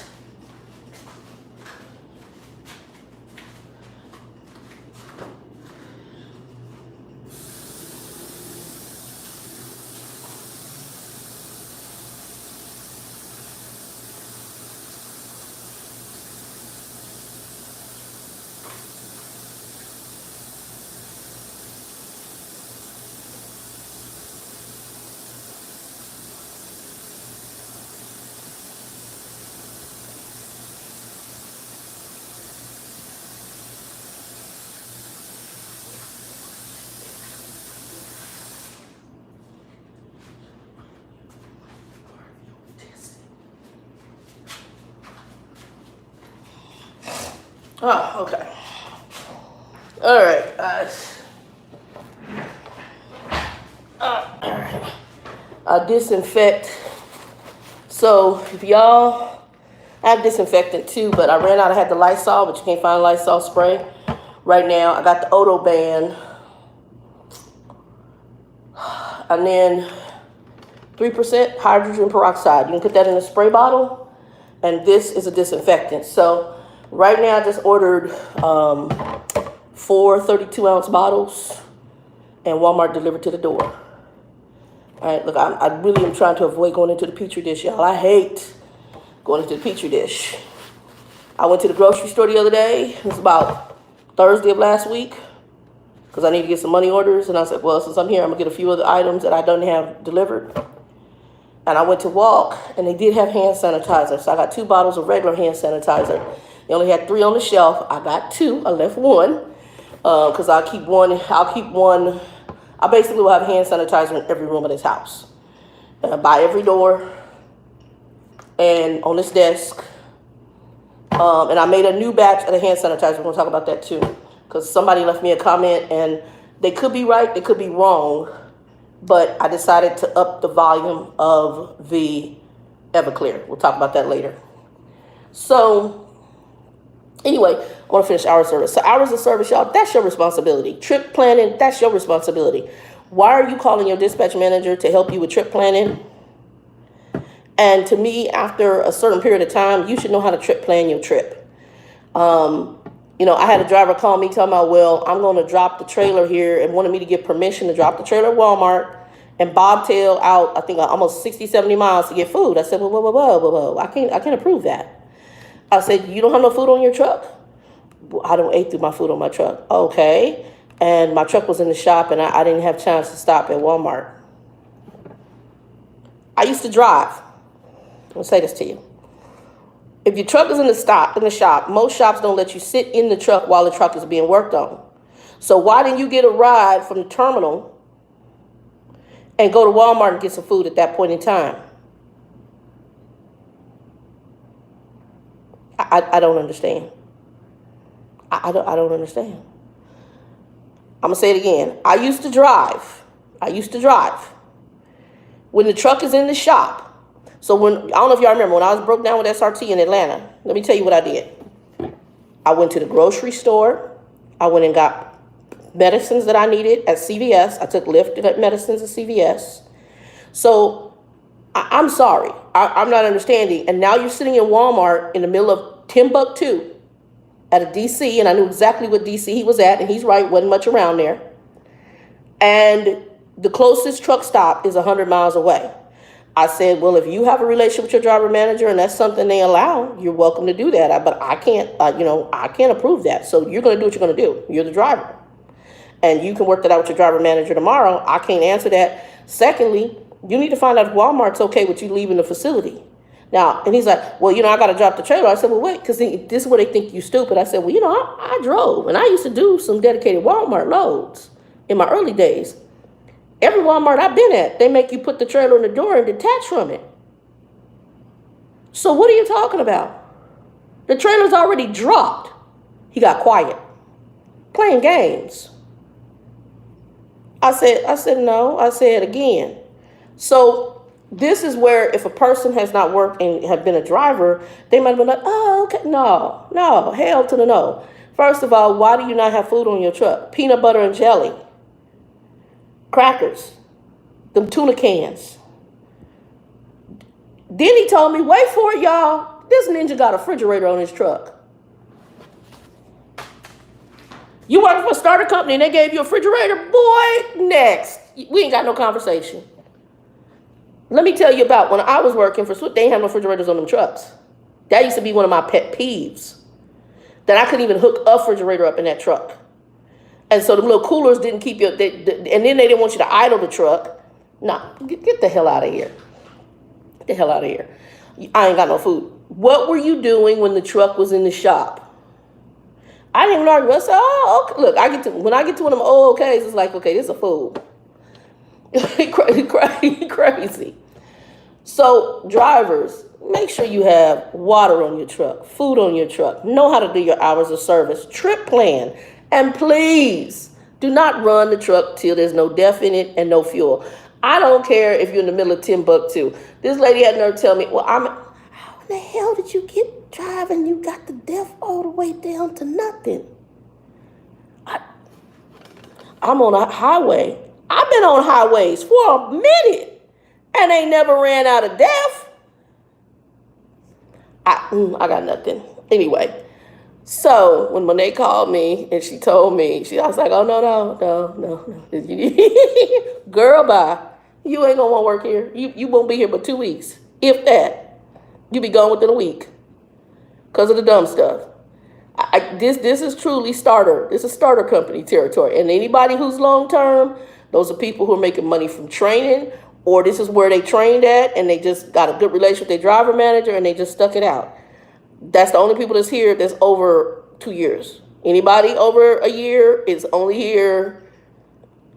Oh, okay. All right, guys. All right. I disinfect. So if y'all, I have disinfectant too, but I ran out. I had the Lysol, but you can't find Lysol spray right now. I got the Odo Band, and then 3% hydrogen peroxide. You can put that in a spray bottle, and this is a disinfectant. So right now I just ordered 4 32-ounce bottles, and Walmart delivered to the door. All right, look, I really am trying to avoid going into the Petri dish, y'all. I hate going into the Petri dish. I went to the grocery store the other day. It was about Thursday of last week because I need to get some money orders. And I said, well, since I'm here, I'm going to get a few other items that I don't have delivered. And I went to walk, and they did have hand sanitizer. So I got 2 bottles of regular hand sanitizer. They only had 3 on the shelf. I got 2. I left 1 because I'll keep one. I basically will have hand sanitizer in every room of this house. By every door and on this desk. And I made a new batch of the hand sanitizer. We're going to talk about that too. Because somebody left me a comment, and they could be right, they could be wrong. But I decided to up the volume of the Everclear. We'll talk about that later. So anyway, I want to finish hours of service. So hours of service, y'all, that's your responsibility. Trip planning, that's your responsibility. Why are you calling your dispatch manager to help you with trip planning? And to me, after a certain period of time, you should know how to trip plan your trip. I had a driver call me talking about, well, I'm going to drop the trailer here, and wanted me to get permission to drop the trailer at Walmart and bobtail out, I think, almost 60, 70 miles to get food. I said, whoa. I can't approve that. I said, you don't have no food on your truck? Well, I don't eat through my food on my truck. Okay. And my truck was in the shop, and I didn't have a chance to stop at Walmart. I used to drive. I'll say this to you. If your truck is in the shop, most shops don't let you sit in the truck while the truck is being worked on. So why didn't you get a ride from the terminal and go to Walmart and get some food at that point in time? I don't understand. I don't understand. I'm going to say it again. I used to drive when the truck is in the shop. So I don't know if y'all remember, when I was broke down with SRT in Atlanta, let me tell you what I did. I went to the grocery store. I went and got medicines that I needed at CVS. I took lifted medicines at CVS. So I'm sorry. I'm not understanding. And now you're sitting in Walmart in the middle of Timbuktu at a DC, and I knew exactly what DC he was at, and he's right, wasn't much around there. And the closest truck stop is 100 miles away. I said, well, if you have a relationship with your driver manager and that's something they allow, you're welcome to do that. But I can't, I can't approve that. So you're going to do what you're going to do. You're the driver. And you can work that out with your driver manager tomorrow. I can't answer that. Secondly, you need to find out if Walmart's okay with you leaving the facility. Now, and he's like, well, I got to drop the trailer. I said, well, wait, because this is where they think you stupid. I said, well, I drove, and I used to do some dedicated Walmart loads in my early days. Every Walmart I've been at, they make you put the trailer in the door and detach from it. So what are you talking about? The trailer's already dropped. He got quiet. Playing games. I said no. I said again. So this is where if a person has not worked and have been a driver, they might have been like, oh, okay. No, hell to the no. First of all, why do you not have food on your truck? Peanut butter and jelly. Crackers, them tuna cans. Then he told me, wait for it, y'all. This ninja got a refrigerator on his truck. You work for a starter company and they gave you a refrigerator? Boy, next. We ain't got no conversation. Let me tell you about when I was working for Swift, they ain't have no refrigerators on them trucks. That used to be one of my pet peeves. That I couldn't even hook a refrigerator up in that truck. And so the little coolers didn't keep you, and then they didn't want you to idle the truck. Nah, get the hell out of here. Get the hell out of here. I ain't got no food. What were you doing when the truck was in the shop? I didn't even argue. I said, oh, okay. Look, when I get to one of them old okays, it's like, okay, this is a fool. Crazy. So drivers, make sure you have water on your truck, food on your truck, know how to do your hours of service, trip plan. And please do not run the truck till there's no DEF in it and no fuel. I don't care if you're in the middle of Timbuktu. This lady had nerve to tell me, well, how in the hell did you get driving? You got the DEF all the way down to nothing. I'm on a highway. I've been on highways for a minute and ain't never ran out of DEF. I got nothing. Anyway. So when Monet called me and she told me, I was like, oh, no. Girl, bye. You ain't gonna want to work here. You won't be here but 2 weeks. If that. You be gone within a week. Because of the dumb stuff. This is truly starter. This is starter company territory. And anybody who's long term, those are people who are making money from training, or this is where they trained at and they just got a good relationship with their driver manager and they just stuck it out. That's the only people that's here that's over 2 years. Anybody over a year is only here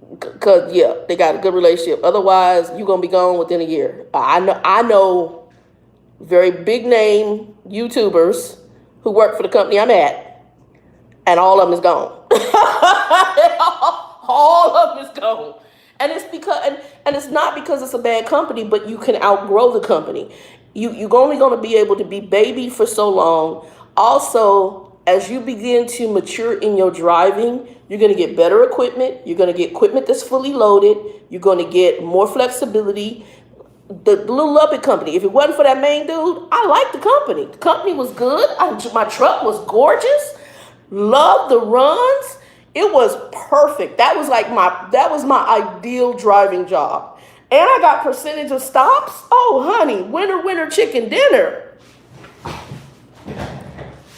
because, yeah, they got a good relationship. Otherwise, you're going to be gone within a year. I know very big name YouTubers who work for the company I'm at, and all of them is gone. All of them is gone. And it's because, and it's not because it's a bad company, but you can outgrow the company. You're only going to be able to be baby for so long. Also, as you begin to mature in your driving, you're going to get better equipment. You're going to get equipment that's fully loaded. You're going to get more flexibility. The little Lubbock company, if it wasn't for that main dude, I liked the company. The company was good. My truck was gorgeous. Loved the runs. It was perfect. That was my ideal driving job. And I got percentage of stops. Oh, honey, winner, chicken dinner.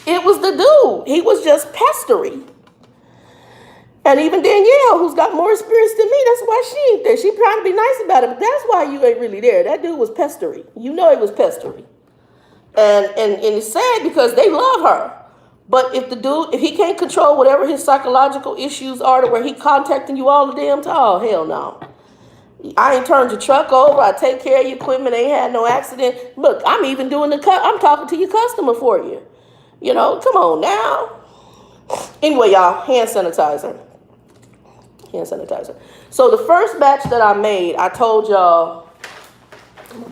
It was the dude. He was just pestery. And even Danielle, who's got more experience than me, that's why she ain't there. She trying to be nice about it, but that's why you ain't really there. That dude was pestery. You know he was pestery. And it's sad because they love her. But if he can't control whatever his psychological issues are to where he contacting you all the damn time, oh, hell no. I ain't turned your truck over. I take care of your equipment. Ain't had no accident. Look, I'm even doing I'm talking to your customer for you. You know, come on now. Anyway, y'all, hand sanitizer. So the first batch that I made, I told y'all,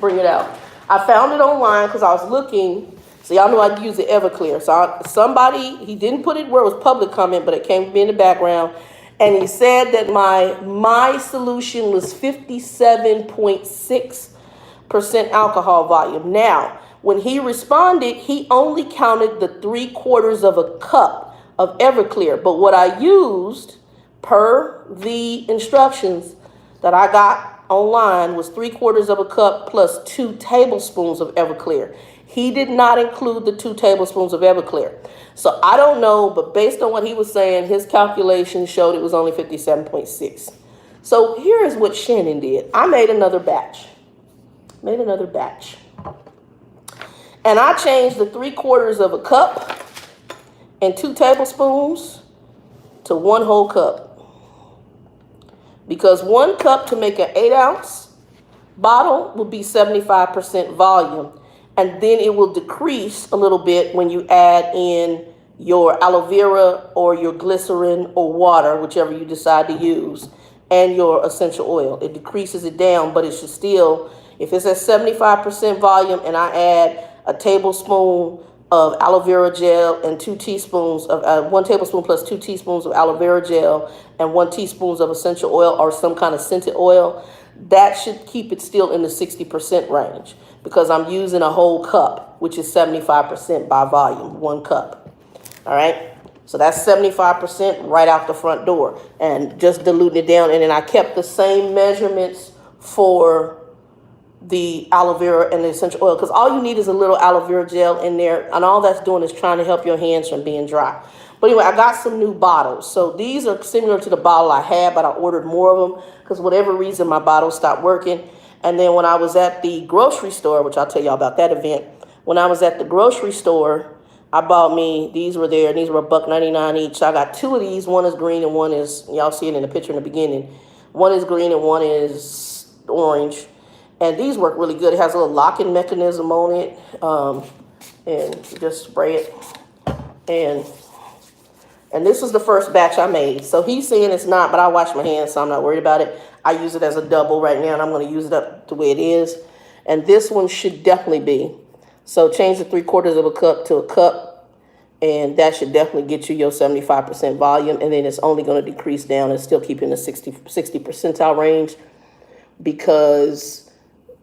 bring it out. I found it online because I was looking. So y'all know I use the Everclear. So somebody, he didn't put it where it was public comment, but it came to me in the background. And he said that my solution was 57.6% alcohol volume. Now, when he responded, he only counted the 3/4 of a cup of Everclear. But what I used per the instructions that I got online was 3/4 of a cup plus 2 tablespoons of Everclear. He did not include the 2 tablespoons of Everclear. So I don't know, but based on what he was saying, his calculations showed it was only 57.6. So here is what Shannon did. I made another batch. And I changed the 3/4 of a cup and 2 tablespoons to 1 whole cup. Because 1 cup to make an 8-ounce bottle will be 75% volume. And then it will decrease a little bit when you add in your aloe vera or your glycerin or water, whichever you decide to use, and your essential oil. It decreases it down, but it should still, if it's at 75% volume and I add a tablespoon of aloe vera gel and 2 teaspoons of 1 tablespoon plus 2 teaspoons of aloe vera gel and 1 teaspoon of essential oil or some kind of scented oil, that should keep it still in the 60% range because I'm using a whole cup, which is 75% by volume, 1 cup. All right. So that's 75% right out the front door and just diluting it down. And then I kept the same measurements for the aloe vera and the essential oil, because all you need is a little aloe vera gel in there, and all that's doing is trying to help your hands from being dry. But anyway, I got some new bottles. So these are similar to the bottle I had, but I ordered more of them because whatever reason my bottle stopped working. And then when I was at the grocery store, which I'll tell y'all about that event, when I was at the grocery store, I bought me, these were there, and these were $1.99 each. So I got 2 of these. One is green and one is, y'all see it in the picture in the beginning. One is green and one is orange. And these work really good. It has a little locking mechanism on it. And you just spray it. And this was the first batch I made. So he's saying it's not, but I wash my hands, so I'm not worried about it. I use it as a double right now, and I'm going to use it up the way it is. And this one should definitely be. So change the 3/4 of a cup to a cup, and that should definitely get you your 75% volume. And then it's only going to decrease down and still keep in the 60 percentile range, because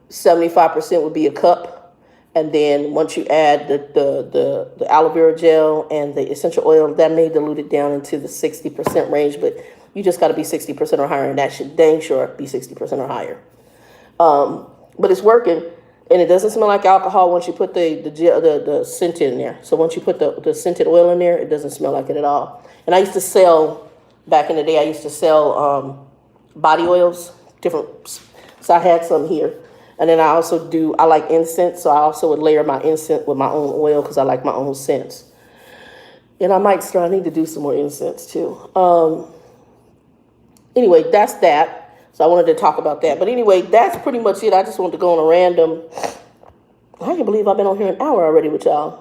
75% would be a cup. And then once you add the aloe vera gel and the essential oil, that may dilute it down into the 60% range, but you just got to be 60% or higher, and that should dang sure be 60% or higher. But it's working, and it doesn't smell like alcohol once you put the scent in there. So once you put the scented oil in there, it doesn't smell like it at all. And I used to sell, back in the day, I used to sell body oils, different. So I had some here. And then I also I like incense, so I also would layer my incense with my own oil because I like my own scents. And I need to do some more incense too. Anyway, that's that. So I wanted to talk about that. But anyway, that's pretty much it. I just wanted to go on a random. I can't believe I've been on here an hour already with y'all.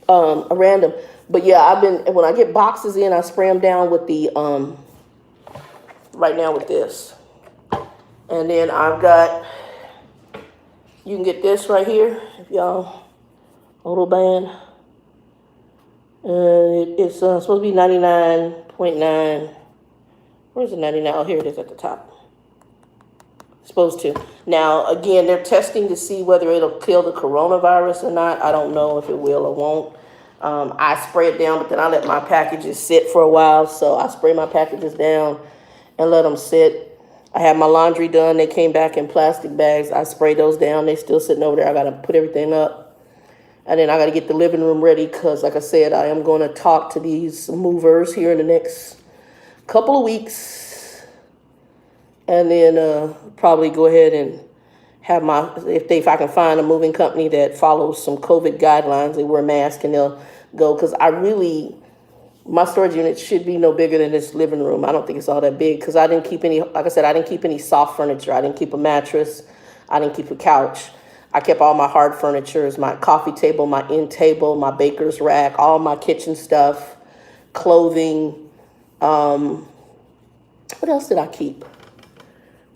A random. But yeah, when I get boxes in, I spray them down with the, right now with this. And then I've got, you can get this right here, if y'all, a little band. It's supposed to be 99.9. Where's the 99? Oh, here it is at the top. Supposed to. Now, again, they're testing to see whether it'll kill the coronavirus or not. I don't know if it will or won't. I spray it down, but then I let my packages sit for a while. So I spray my packages down and let them sit. I had my laundry done. They came back in plastic bags. I sprayed those down. They still sitting over there. I got to put everything up. And then I got to get the living room ready because, like I said, I am going to talk to these movers here in the next couple of weeks. And then probably go ahead and have if I can find a moving company that follows some COVID guidelines, they wear masks and they'll go. Because my storage unit should be no bigger than this living room. I don't think it's all that big because I didn't keep any, like I said, I didn't keep any soft furniture. I didn't keep a mattress. I didn't keep a couch. I kept all my hard furniture, my coffee table, my end table, my baker's rack, all my kitchen stuff, clothing. What else did I keep?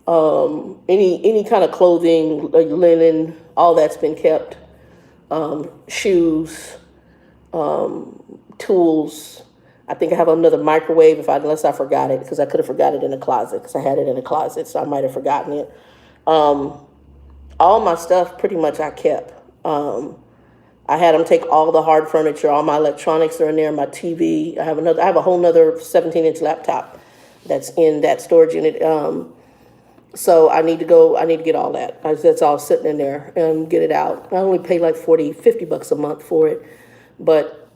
Any kind of clothing, like linen, all that's been kept. Shoes, tools. I think I have another microwave unless I forgot it, because I could have forgot it in the closet, because I had it in the closet, so I might have forgotten it. All my stuff pretty much I kept. I had them take all the hard furniture, all my electronics are in there, my TV. I have a whole nother 17-inch laptop that's in that storage unit. So I need to get all that. That's all sitting in there and get it out. I only pay like $50 a month for it, but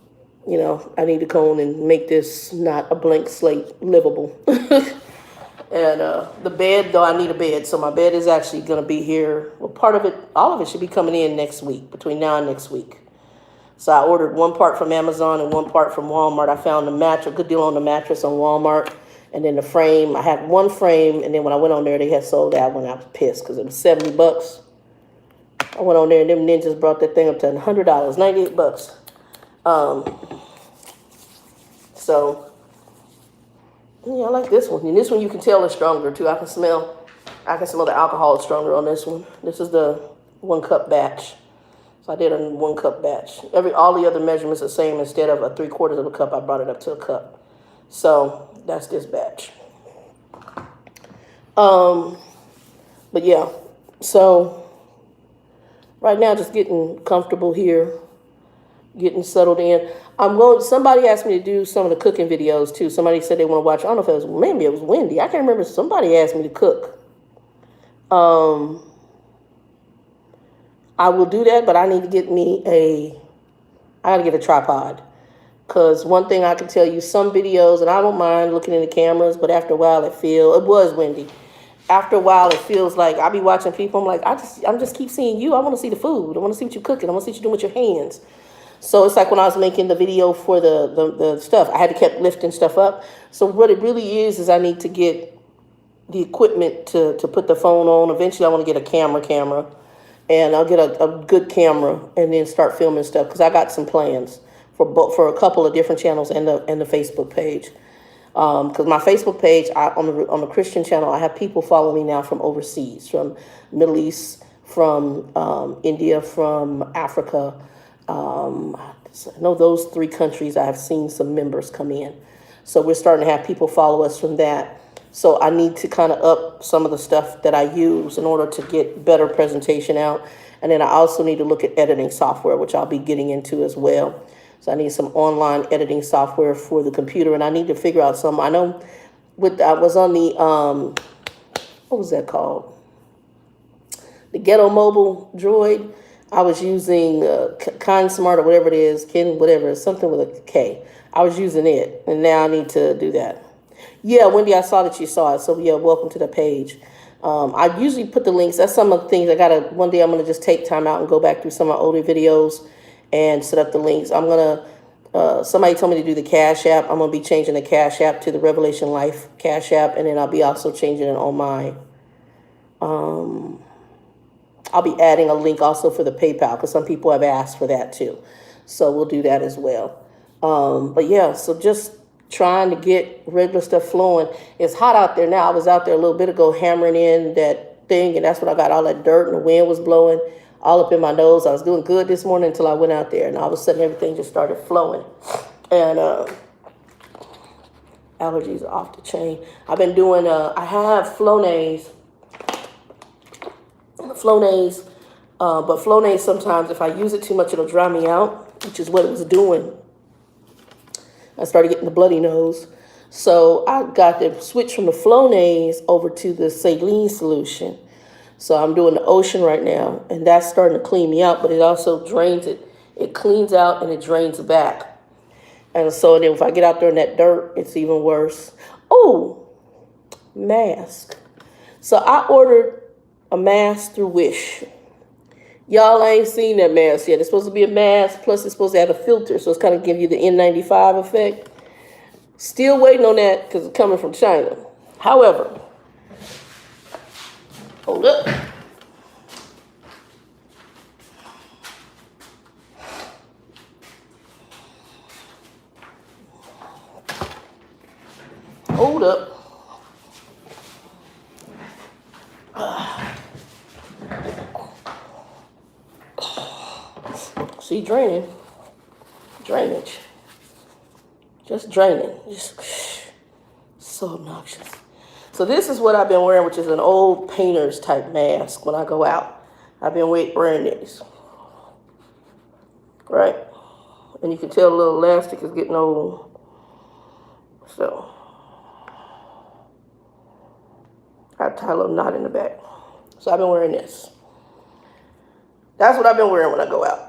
I need to go in and make this not a blank slate livable. And the bed, though, I need a bed. So my bed is actually going to be here. Well, all of it should be coming in next week, between now and next week. So I ordered one part from Amazon and one part from Walmart. I found a good deal on the mattress on Walmart. And then the frame, I had one frame. And then when I went on there, they had sold that one. I was pissed because it was $70. I went on there and them ninjas brought that thing up to $100, $98. So... yeah, I like this one. And this one you can tell is stronger too. I can smell the alcohol is stronger on this one. This is the 1 cup batch. So I did a 1 cup batch. All the other measurements are the same. Instead of a 3/4 of a cup, I brought it up to a cup. So that's this batch. But yeah. So right now just getting comfortable here, getting settled in. Somebody asked me to do some of the cooking videos too. Somebody said they want to watch. I don't know if it was, maybe it was Wendy. I can't remember. Somebody asked me to cook. I will do that, but I need to get I gotta get a tripod. Because one thing I can tell you, some videos, and I don't mind looking in the cameras, but after a while it was Wendy. After a while it feels like I be watching people. I'm like, I'm just keep seeing you. I want to see the food. I want to see what you're cooking. I want to see what you're doing with your hands. So it's like when I was making the video for the stuff, I had to keep lifting stuff up. So what it really is I need to get the equipment to put the phone on. Eventually I want to get a camera, and I'll get a good camera and then start filming stuff, because I got some plans for a couple of different channels and the Facebook page. Because my Facebook page, on the Christian channel, I have people follow me now from overseas, from Middle East, from India, from Africa. I know those 3 countries I have seen some members come in. So we're starting to have people follow us from that. So I need to kind of up some of the stuff that I use in order to get better presentation out. And then I also need to look at editing software, which I'll be getting into as well. So I need some online editing software for the computer, and I need to figure out some. I know I was on the, what was that called? The Ghetto Mobile Droid. I was using KindSmart or whatever it is, something with a K. I was using it, and now I need to do that. Yeah, Wendy, I saw that you saw it. So yeah, welcome to the page. I usually put the links. That's some of the things one day I'm going to just take time out and go back through some of my older videos and set up the links. I'm going to, somebody told me to do the Cash App. I'm going to be changing the Cash App to the Revelation Life Cash App, and then I'll be also changing it on my, I'll be adding a link also for the PayPal, because some people have asked for that too. So we'll do that as well. But yeah, so just trying to get regular stuff flowing. It's hot out there now. I was out there a little bit ago hammering in that thing, and that's when I got all that dirt and the wind was blowing all up in my nose. I was doing good this morning until I went out there, and all of a sudden everything just started flowing. And allergies are off the chain. I've been doing, I have Flonase, but Flonase sometimes, if I use it too much, it'll dry me out, which is what it was doing. I started getting the bloody nose. So I got to switch from the Flonase over to the saline solution. So I'm doing the Ocean right now, and that's starting to clean me out, but it also drains it. It cleans out and it drains back. And so then if I get out there in that dirt, it's even worse. Oh, mask. So I ordered a mask through Wish. Y'all ain't seen that mask yet. It's supposed to be a mask, plus it's supposed to have a filter, so it's kind of give you the N95 effect. Still waiting on that because it's coming from China. However, hold up. Hold up. See, drainage. Just draining. Just so obnoxious. So this is what I've been wearing, which is an old painter's type mask when I go out. I've been wearing these. Right? And you can tell the little elastic is getting old. So I tie a little knot in the back. So I've been wearing this. That's what I've been wearing when I go out.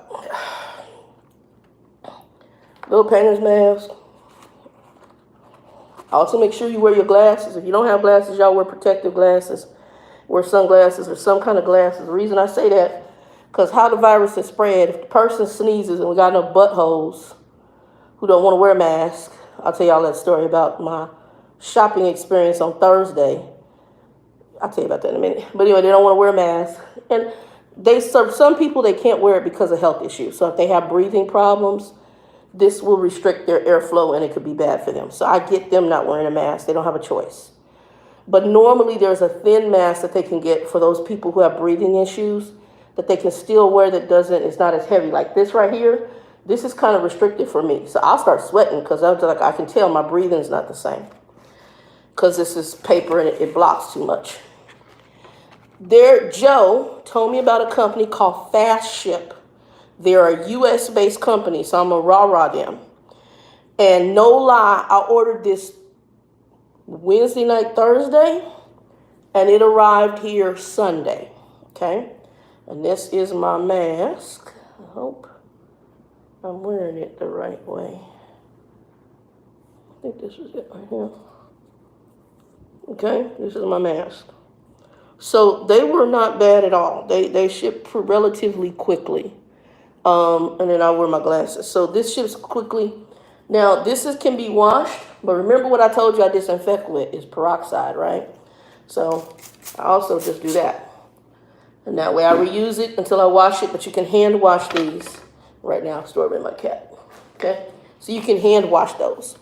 Little painter's mask. Also make sure you wear your glasses. If you don't have glasses, y'all wear protective glasses. Wear sunglasses or some kind of glasses. The reason I say that, because how the virus is spread, if the person sneezes and we got no buttholes who don't want to wear a mask, I'll tell y'all that story about my shopping experience on Thursday. I'll tell you about that in a minute. But anyway, they don't want to wear a mask. And some people, they can't wear it because of health issues. So if they have breathing problems, this will restrict their airflow and it could be bad for them. So I get them not wearing a mask. They don't have a choice. But normally there's a thin mask that they can get for those people who have breathing issues that they can still wear that it's not as heavy. Like this right here, this is kind of restricted for me. So I'll start sweating because I can tell my breathing is not the same because this is paper and it blocks too much. Joe told me about a company called Fast Ship. They're a US-based company, so I'm going to rah-rah them. And no lie, I ordered this Wednesday night, Thursday, and it arrived here Sunday, okay? And this is my mask. I hope I'm wearing it the right way. I think this is it right here. Okay, this is my mask. So they were not bad at all. They ship relatively quickly. And then I wear my glasses. So this ships quickly. Now, can be washed, but remember what I told you I disinfect with is peroxide, right? So I also just do that. And that way I reuse it until I wash it, but you can hand wash these. Right now, I'm storing in my cat. Okay? So you can hand wash those.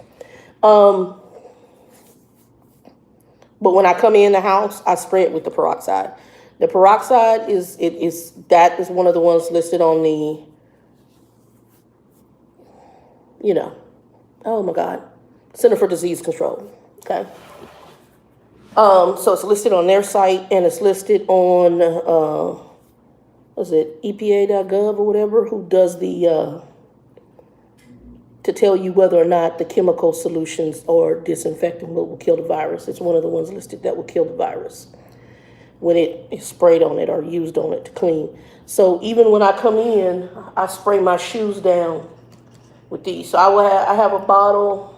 But when I come in the house, I spray it with the peroxide. The peroxide is one of the ones listed on the, oh my God, Center for Disease Control. Okay. So it's listed on their site and it's listed on, EPA.gov or whatever, who does to tell you whether or not the chemical solutions or disinfectant will kill the virus. It's one of the ones listed that will kill the virus when it is sprayed on it or used on it to clean. So even when I come in, I spray my shoes down with these. So I have a bottle.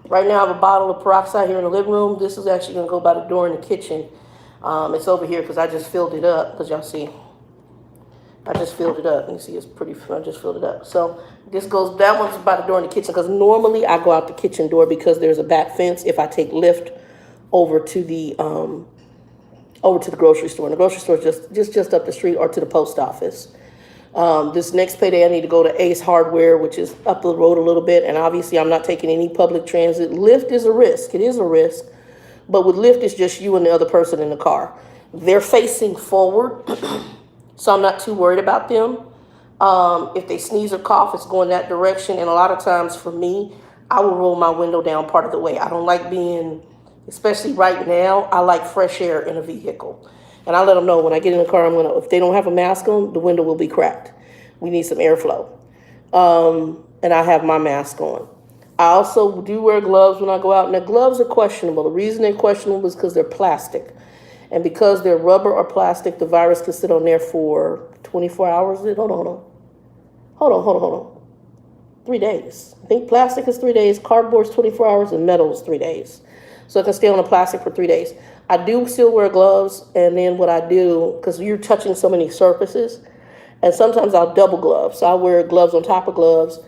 Right now I have a bottle of peroxide here in the living room. This is actually going to go by the door in the kitchen. It's over here because I just filled it up. Because y'all see, I just filled it up. You see, it's pretty. I just filled it up. So that one's by the door in the kitchen because normally I go out the kitchen door because there's a back fence if I take Lyft over to the grocery store. And the grocery store is just up the street or to the post office. This next payday, I need to go to Ace Hardware, which is up the road a little bit. And obviously, I'm not taking any public transit. Lyft is a risk. It is a risk. But with Lyft, it's just you and the other person in the car. They're facing forward, so I'm not too worried about them. If they sneeze or cough, it's going that direction. And a lot of times for me, I will roll my window down part of the way. I don't like especially right now, I like fresh air in a vehicle. And I let them know when I get in the car, if they don't have a mask on, the window will be cracked. We need some airflow. And I have my mask on. I also do wear gloves when I go out. Now, gloves are questionable. The reason they're questionable is because they're plastic. And because they're rubber or plastic, the virus can sit on there for 24 hours. Hold on. 3 days. I think plastic is 3 days, cardboard is 24 hours, and metal is 3 days. So it can stay on the plastic for 3 days. I do still wear gloves, and then what I do, because you're touching so many surfaces, and sometimes I'll double gloves. So I wear gloves on top of gloves.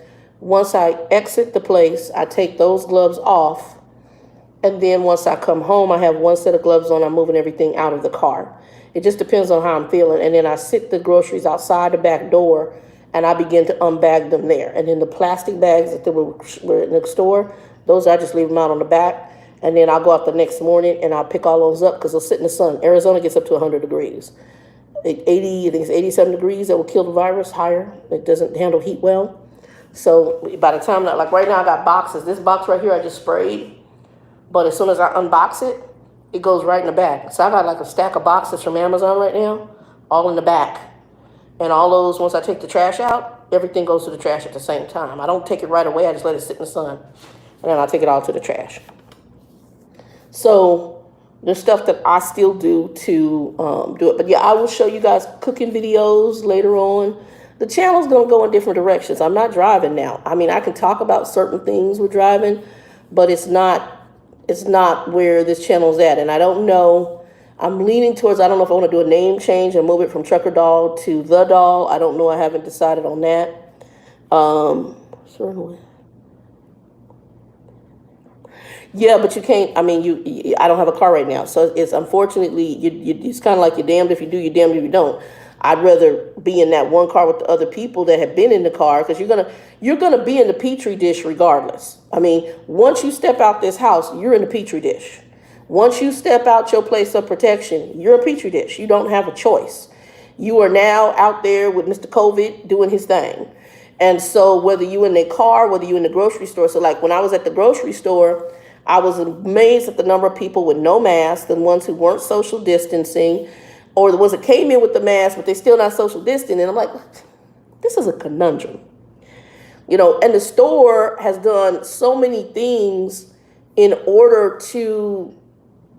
Once I exit the place, I take those gloves off, and then once I come home, I have one set of gloves on. I'm moving everything out of the car. It just depends on how I'm feeling, and then I sit the groceries outside the back door, and I begin to unbag them there. And then the plastic bags that were in the store, those I just leave them out on the back. And then I'll go out the next morning and I'll pick all those up because they'll sit in the sun. Arizona gets up to 100 degrees. 80, I think it's 87 degrees that will kill the virus higher. It doesn't handle heat well. So by the time that, like right now I got boxes. This box right here I just sprayed, but as soon as I unbox it, it goes right in the back. So I got like a stack of boxes from Amazon right now, all in the back. And all those, once I take the trash out, everything goes to the trash at the same time. I don't take it right away. I just let it sit in the sun. And then I take it all to the trash. So there's stuff that I still do to do it. But yeah, I will show you guys cooking videos later on. The channel's going to go in different directions. I'm not driving now. I mean, I can talk about certain things with driving, but it's not where this channel's at. And I don't know. I'm leaning towards, I don't know if I want to do a name change and move it from Trucker Doll to The Doll. I don't know. I haven't decided on that. Certainly. Yeah, but you can't, I mean, I don't have a car right now. So it's unfortunately, it's kind of like you're damned if you do, you're damned if you don't. I'd rather be in that one car with the other people that have been in the car, because you're gonna be in the petri dish regardless. I mean, once you step out this house, you're in the petri dish. Once you step out your place of protection, you're a petri dish. You don't have a choice. You are now out there with Mr. COVID doing his thing. And so whether you in the car, whether you in the grocery store. So like when I was at the grocery store, I was amazed at the number of people with no mask, the ones who weren't social distancing, or the ones that came in with the mask, but they're still not social distancing. And I'm like, this is a conundrum. You know, and the store has done so many things in order to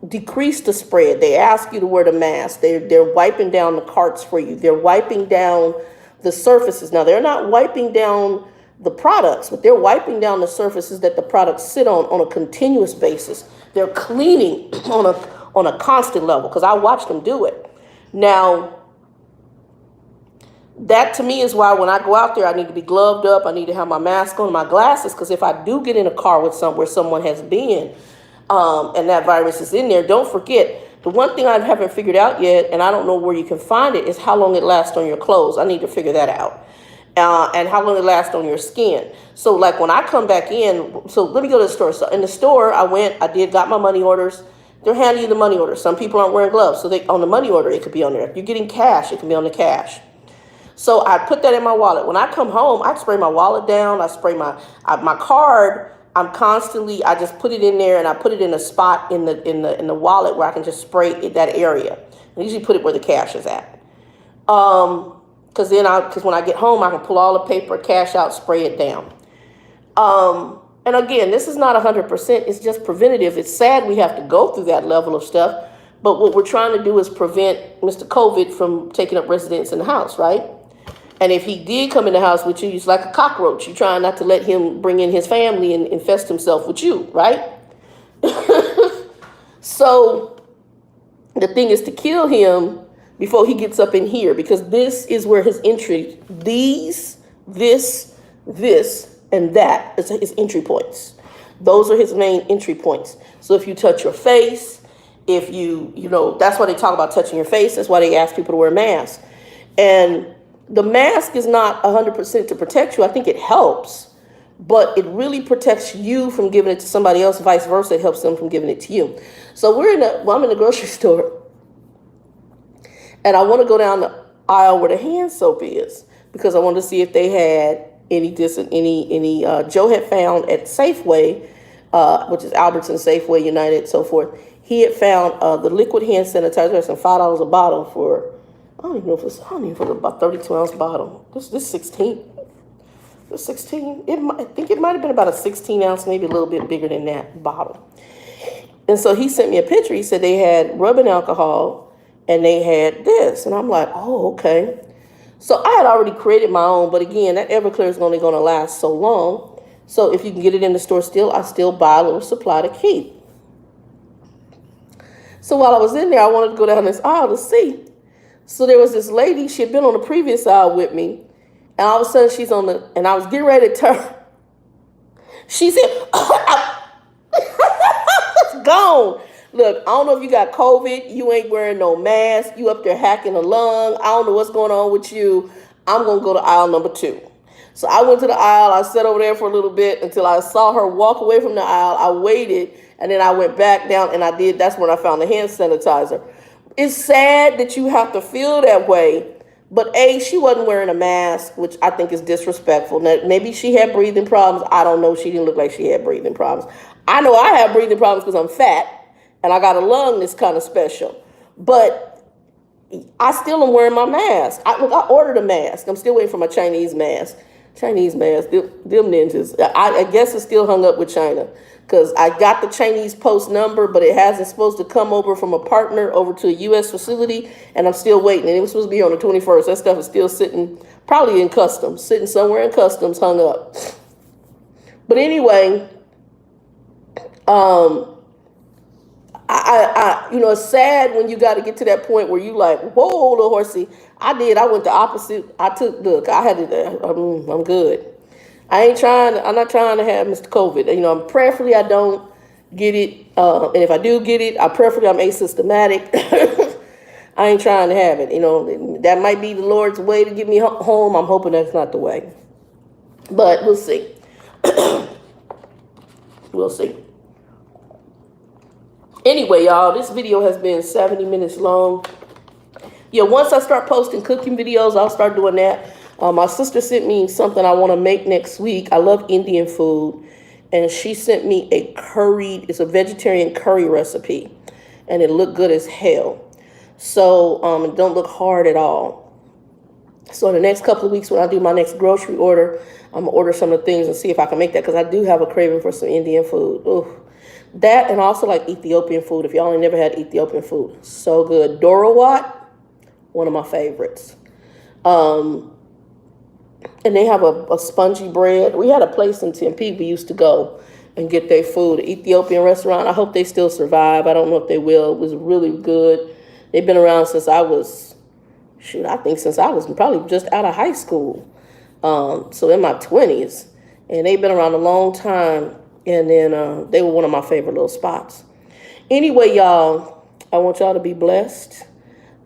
decrease the spread. They ask you to wear the mask. They're wiping down the carts for you. They're wiping down the surfaces. Now, they're not wiping down the products, but they're wiping down the surfaces that the products sit on a continuous basis. They're cleaning on a constant level, because I watch them do it. Now, that to me is why when I go out there, I need to be gloved up. I need to have my mask on, my glasses, because if I do get in a car with where someone has been, and that virus is in there, don't forget, the one thing I haven't figured out yet, and I don't know where you can find it, is how long it lasts on your clothes. I need to figure that out. And how long it lasts on your skin. So like when I come back in, so let me go to the store. So in the store, got my money orders. They're handing you the money order. Some people aren't wearing gloves. So on the money order, it could be on there. If you're getting cash, it can be on the cash. So I put that in my wallet. When I come home, I spray my wallet down. I spray my card. I just put it in there, and I put it in a spot in the wallet where I can just spray that area. I usually put it where the cash is at. Because when I get home, I can pull all the paper, cash out, spray it down. And again, this is not 100%. It's just preventative. It's sad we have to go through that level of stuff. But what we're trying to do is prevent Mr. COVID from taking up residence in the house, right? And if he did come in the house with you, he's like a cockroach. You're trying not to let him bring in his family and infest himself with you, right? So the thing is to kill him before he gets up in here, because this is where his entry, this, and that is his entry points. Those are his main entry points. So if you touch your face, if that's why they talk about touching your face. That's why they ask people to wear masks. And the mask is not 100% to protect you. I think it helps, but it really protects you from giving it to somebody else. Vice versa, it helps them from giving it to you. So I'm in the grocery store, and I want to go down the aisle where the hand soap is, because I wanted to see if they had any Joe had found at Safeway, which is Albertsons, Safeway, United, so forth. He had found the liquid hand sanitizer at $5 a bottle for, I don't even know if it's about 32-ounce bottle. This 16. The 16. I think it might have been about a 16-ounce, maybe a little bit bigger than that bottle. And so he sent me a picture. He said they had rubbing alcohol and they had this, and I'm like, oh, okay. So I had already created my own, but again, that Everclear is only going to last so long. So if you can get it in the store still, I still buy a little supply to keep. So while I was in there, I wanted to go down this aisle to see. So there was this lady, she had been on the previous aisle with me, and all of a sudden she's and I was getting ready to turn. She said, it's gone. Look, I don't know if you got COVID, you ain't wearing no mask, you up there hacking a lung, I don't know what's going on with you. I'm going to go to aisle number 2. So I went to the aisle, I sat over there for a little bit until I saw her walk away from the aisle. I waited, and then I went back down, and that's when I found the hand sanitizer. it's sad that you have to feel that way. But A, she wasn't wearing a mask, which I think is disrespectful. Now, maybe she had breathing problems. I don't know. She didn't look like she had breathing problems. I know I have breathing problems because I'm fat and I got a lung that's kind of special. But I still am wearing my mask. I ordered a mask. I'm still waiting for my Chinese mask. Chinese mask, them ninjas. I guess it's still hung up with China because I got the Chinese post number, but it hasn't supposed to come over from a partner over to a U.S. facility, and I'm still waiting. And it was supposed to be on the 21st. That stuff is still sitting, probably in customs, sitting somewhere in customs, hung up. But anyway, it's sad when you got to get to that point where you like, whoa, little horsey. I went the opposite. I'm good. I'm not trying to have Mr. COVID. Prayerfully I don't get it. And if I do get it, I'm asymptomatic. I ain't trying to have it. That might be the Lord's way to get me home. I'm hoping that's not the way. But we'll see. We'll see. Anyway, y'all, this video has been 70 minutes long. Yeah, once I start posting cooking videos, I'll start doing that. My sister sent me something I want to make next week. I love Indian food. And she sent me it's a vegetarian curry recipe. And it looked good as hell. So it don't look hard at all. So in the next couple of weeks when I do my next grocery order, I'm going to order some of the things and see if I can make that. Because I do have a craving for some Indian food. Ooh. That and also like Ethiopian food. If y'all ain't never had Ethiopian food, so good. Dorawat, one of my favorites. And they have a spongy bread. We had a place in Tempe we used to go and get their food, an Ethiopian restaurant. I hope they still survive. I don't know if they will. It was really good. They've been around since I was probably just out of high school. So in my 20s. And they've been around a long time. And then they were one of my favorite little spots. Anyway, y'all, I want y'all to be blessed.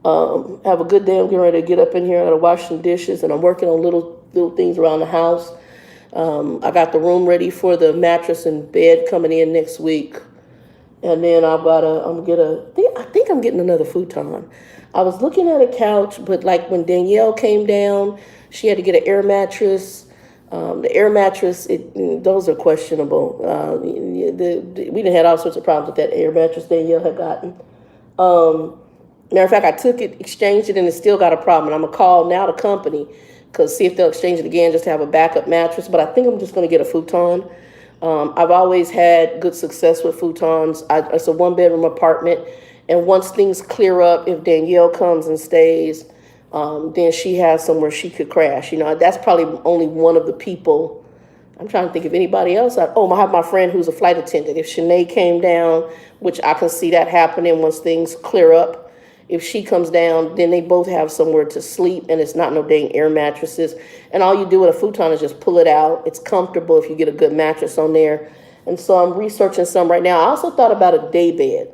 Have a good day. I'm getting ready to get up in here. I got to wash some dishes, and I'm working on little things around the house. I got the room ready for the mattress and bed coming in next week. And then I think I'm getting another futon. I was looking at a couch, but like when Danielle came down, she had to get an air mattress. The air mattress, those are questionable. We done had all sorts of problems with that air mattress Danielle had gotten. Matter of fact, I took it, exchanged it, and it still got a problem. And I'm going to call now the company see if they'll exchange it again just to have a backup mattress. But I think I'm just going to get a futon. I've always had good success with futons. It's a one-bedroom apartment. And once things clear up, if Danielle comes and stays, then she has somewhere she could crash. That's probably only one of the people. I'm trying to think of anybody else. I have my friend who's a flight attendant. If Shanae came down, which I can see that happening once things clear up, if she comes down, then they both have somewhere to sleep, and it's not no dang air mattresses. And all you do with a futon is just pull it out. It's comfortable if you get a good mattress on there. And so I'm researching some right now. I also thought about a day bed.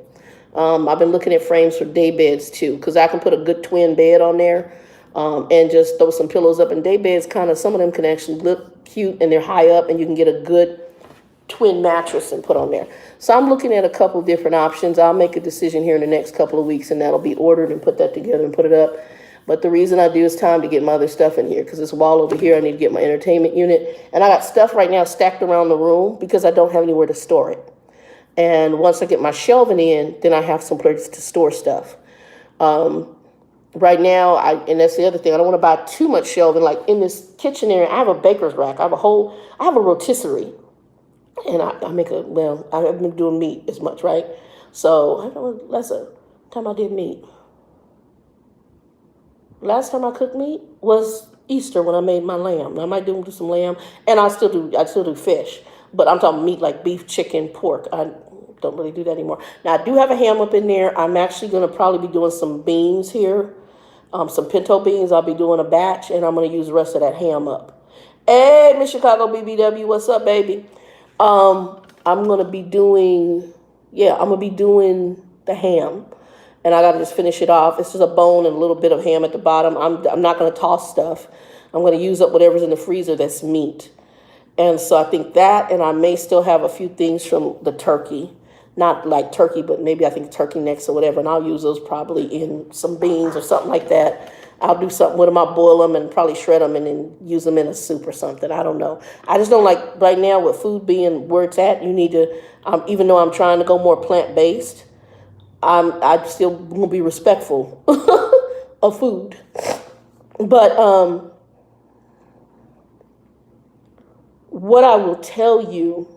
I've been looking at frames for day beds too, because I can put a good twin bed on there and just throw some pillows up. And day beds some of them can actually look cute, and they're high up, and you can get a good twin mattress and put on there. So I'm looking at a couple different options. I'll make a decision here in the next couple of weeks, and that'll be ordered and put that together and put it up. But the reason I do is time to get my other stuff in here, because this wall over here, I need to get my entertainment unit. And I got stuff right now stacked around the room because I don't have anywhere to store it. And once I get my shelving in, then I have some place to store stuff. Right now, and that's the other thing, I don't want to buy too much shelving. Like in this kitchen area, I have a baker's rack. I have a rotisserie. And I haven't been doing meat as much, right? So, I don't know, last time I did meat. Last time I cooked meat was Easter when I made my lamb. I might do some lamb, and I still do fish. But I'm talking meat like beef, chicken, pork. I don't really do that anymore. Now, I do have a ham up in there. I'm actually going to probably be doing some beans here, some pinto beans. I'll be doing a batch, and I'm going to use the rest of that ham up. Hey, Miss Chicago BBW, what's up, baby? I'm going to be doing the ham, and I got to just finish it off. It's just a bone and a little bit of ham at the bottom. I'm not going to toss stuff. I'm going to use up whatever's in the freezer that's meat. And so I think that, and I may still have a few things from the turkey not like turkey, but maybe I think turkey necks or whatever, and I'll use those probably in some beans or something like that. I'll do something with them. I'll boil them and probably shred them and then use them in a soup or something. I don't know. I just don't like right now with food being where it's at. You need to, even though I'm trying to go more plant-based, I still will be respectful of food. But what I will tell you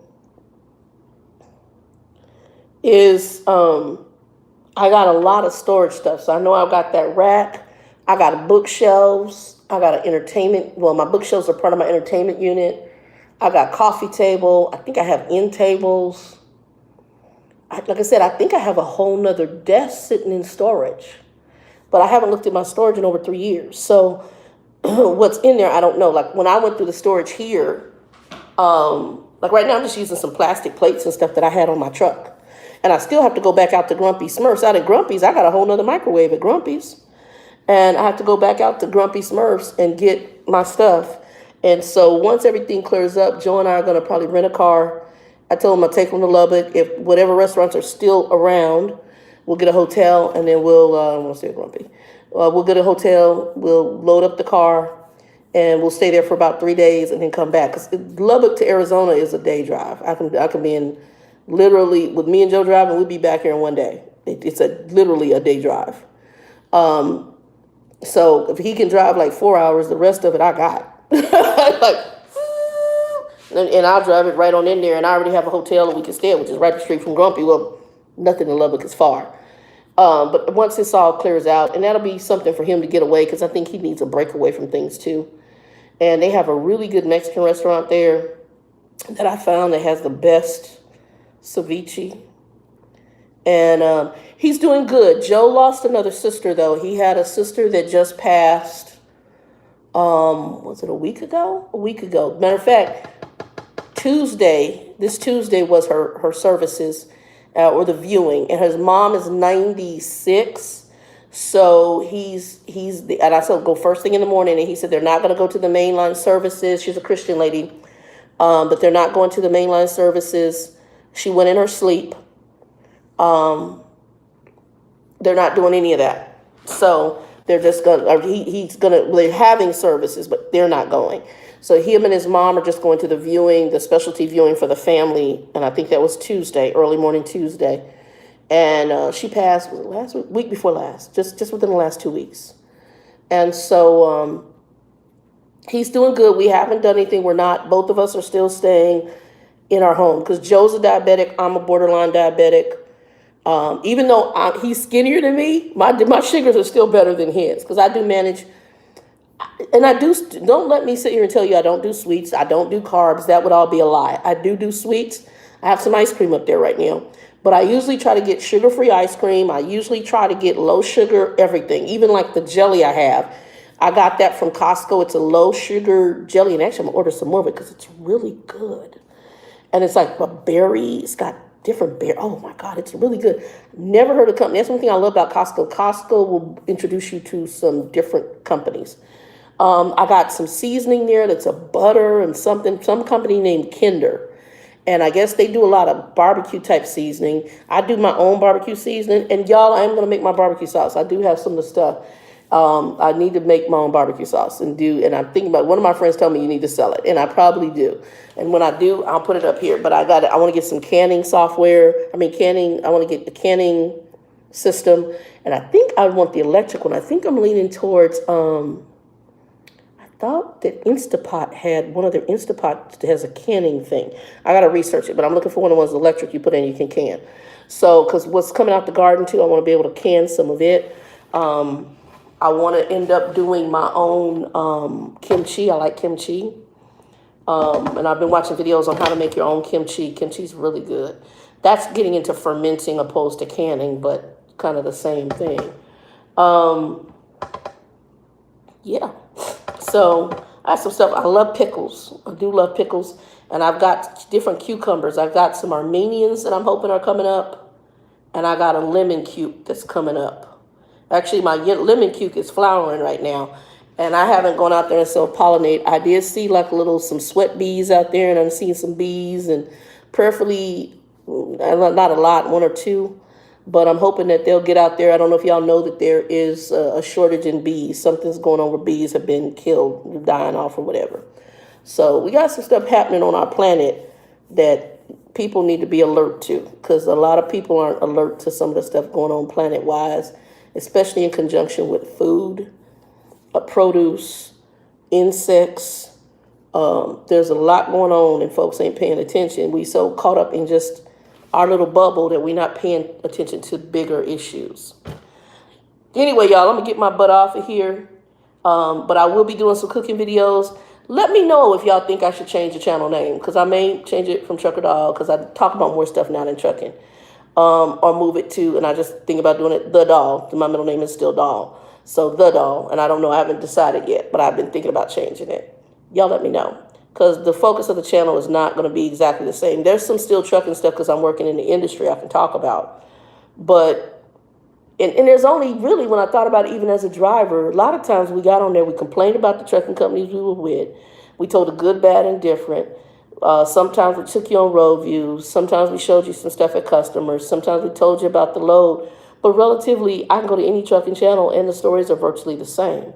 is I got a lot of storage stuff. So I know I've got that rack. I got bookshelves. I got an entertainment. Well, my bookshelves are part of my entertainment unit. I got coffee table. I think I have end tables. Like I said, I think I have a whole nother desk sitting in storage. But I haven't looked at my storage in over 3 years. So what's in there, I don't know. Like when I went through the storage here, like right now I'm just using some plastic plates and stuff that I had on my truck. And I still have to go back out to Grumpy Smurfs. Out at Grumpy's, I got a whole nother microwave at Grumpy's. And I have to go back out to Grumpy Smurfs and get my stuff. And so once everything clears up, Joe and I are going to probably rent a car. I told him I'll take him to Lubbock. If whatever restaurants are still around, we'll get a hotel and then we'll, I don't want to say Grumpy. We'll get a hotel, we'll load up the car, and we'll stay there for about 3 days and then come back. Because Lubbock to Arizona is a day drive. I can be in, literally, with me and Joe driving, we'll be back here in 1 day. It's literally a day drive. So if he can drive like 4 hours, the rest of it I got. Like, and I'll drive it right on in there, and I already have a hotel that we can stay at, which is right the street from Grumpy. Well, nothing in Lubbock is far. But once this all clears out, and that'll be something for him to get away, because I think he needs a break away from things too. And they have a really good Mexican restaurant there that I found that has the best ceviche. And he's doing good. Joe lost another sister, though. He had a sister that just passed, was it a week ago? A week ago. Matter of fact, this Tuesday was her services, or the viewing. And his mom is 96. So and I said, go first thing in the morning. And he said, they're not going to go to the mainline services. She's a Christian lady. But they're not going to the mainline services. She went in her sleep. They're not doing any of that. So they're just they're having services, but they're not going. So him and his mom are just going to the specialty viewing for the family. And I think that was Tuesday, early morning Tuesday. And she passed, was it last week before last, just within the last 2 weeks. And so he's doing good. We haven't done anything. Both of us are still staying in our home because Joe's a diabetic. I'm a borderline diabetic. Even though he's skinnier than me, my sugars are still better than his because I do manage. And don't let me sit here and tell you I don't do sweets. I don't do carbs. That would all be a lie. I do sweets. I have some ice cream up there right now. But I usually try to get sugar-free ice cream. I usually try to get low sugar everything, even like the jelly I have. I got that from Costco. It's a low sugar jelly. And actually, I'm going to order some more of it because it's really good. And it's like a berry. It's got different berry. Oh, my God. It's really good. Never heard of a company. That's one thing I love about Costco. Costco will introduce you to some different companies. I got some seasoning there that's a butter and some company named Kinder. And I guess they do a lot of barbecue type seasoning. I do my own barbecue seasoning. And y'all, I am going to make my barbecue sauce. I do have some of the stuff. I need to make my own barbecue sauce and I'm thinking about, one of my friends told me you need to sell it. And I probably do. And when I do, I'll put it up here. But I want to get some canning software. I want to get the canning system. And I think I want the electric one. I think I'm leaning towards, I thought that Instapot had one of their Instapot that has a canning thing. I got to research it, but I'm looking for one of the ones electric you put in, you can can. So, because what's coming out the garden too, I want to be able to can some of it. I want to end up doing my own kimchi. I like kimchi. And I've been watching videos on how to make your own kimchi. Kimchi's really good. That's getting into fermenting opposed to canning, but kind of the same thing. Yeah. So I have some stuff. I love pickles. I do love pickles. And I've got different cucumbers. I've got some Armenians that I'm hoping are coming up. And I got a lemon cuke that's coming up. Actually, my lemon cuke is flowering right now. And I haven't gone out there and self-pollinate. I did see like some sweat bees out there. And I'm seeing some bees. And prayerfully, Not a lot, one or two, but I'm hoping that they'll get out there. I don't know if y'all know that there is a shortage in bees. Something's going on where bees have been killed, dying off or whatever. So we got some stuff happening on our planet that people need to be alert to, because a lot of people aren't alert to some of the stuff going on planet-wise, especially in conjunction with food, produce, insects. There's a lot going on and folks ain't paying attention. We so caught up in just our little bubble that we're not paying attention to bigger issues. Anyway, y'all, I'm going to get my butt off of here. But I will be doing some cooking videos. Let me know if y'all think I should change the channel name, because I may change it from Trucker Doll, because I talk about more stuff now than trucking. Or move it to, and I just think about doing it, The Doll. My middle name is still Doll. So The Doll. And I don't know, I haven't decided yet, but I've been thinking about changing it. Y'all let me know, because the focus of the channel is not going to be exactly the same. There's some still trucking stuff because I'm working in the industry I can talk about. But, and there's only really, when I thought about it, even as a driver, a lot of times we got on there, we complained about the trucking companies we were with. We told the good, bad, and different. Sometimes we took you on road views. Sometimes we showed you some stuff at customers. Sometimes we told you about the load. But relatively, I can go to any trucking channel and the stories are virtually the same.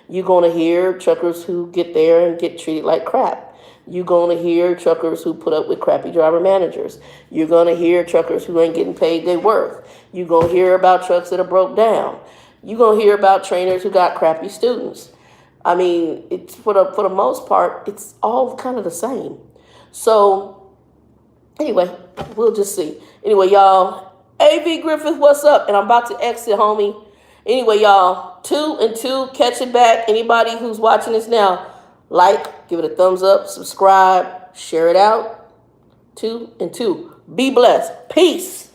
You're going to hear truckers who get there and get treated like crap. You're going to hear truckers who put up with crappy driver managers. You're going to hear truckers who ain't getting paid their worth. You're going to hear about trucks that are broke down. You're going to hear about trainers who got crappy students. I mean, it's for the most part, it's all kind of the same. So, anyway, we'll just see. Anyway, y'all, AV Griffith, what's up? And I'm about to exit, homie. Anyway, y'all, 2 and 2, catch it back. Anybody who's watching this now, like, give it a thumbs up, subscribe, share it out. 2 and 2. Be blessed. Peace.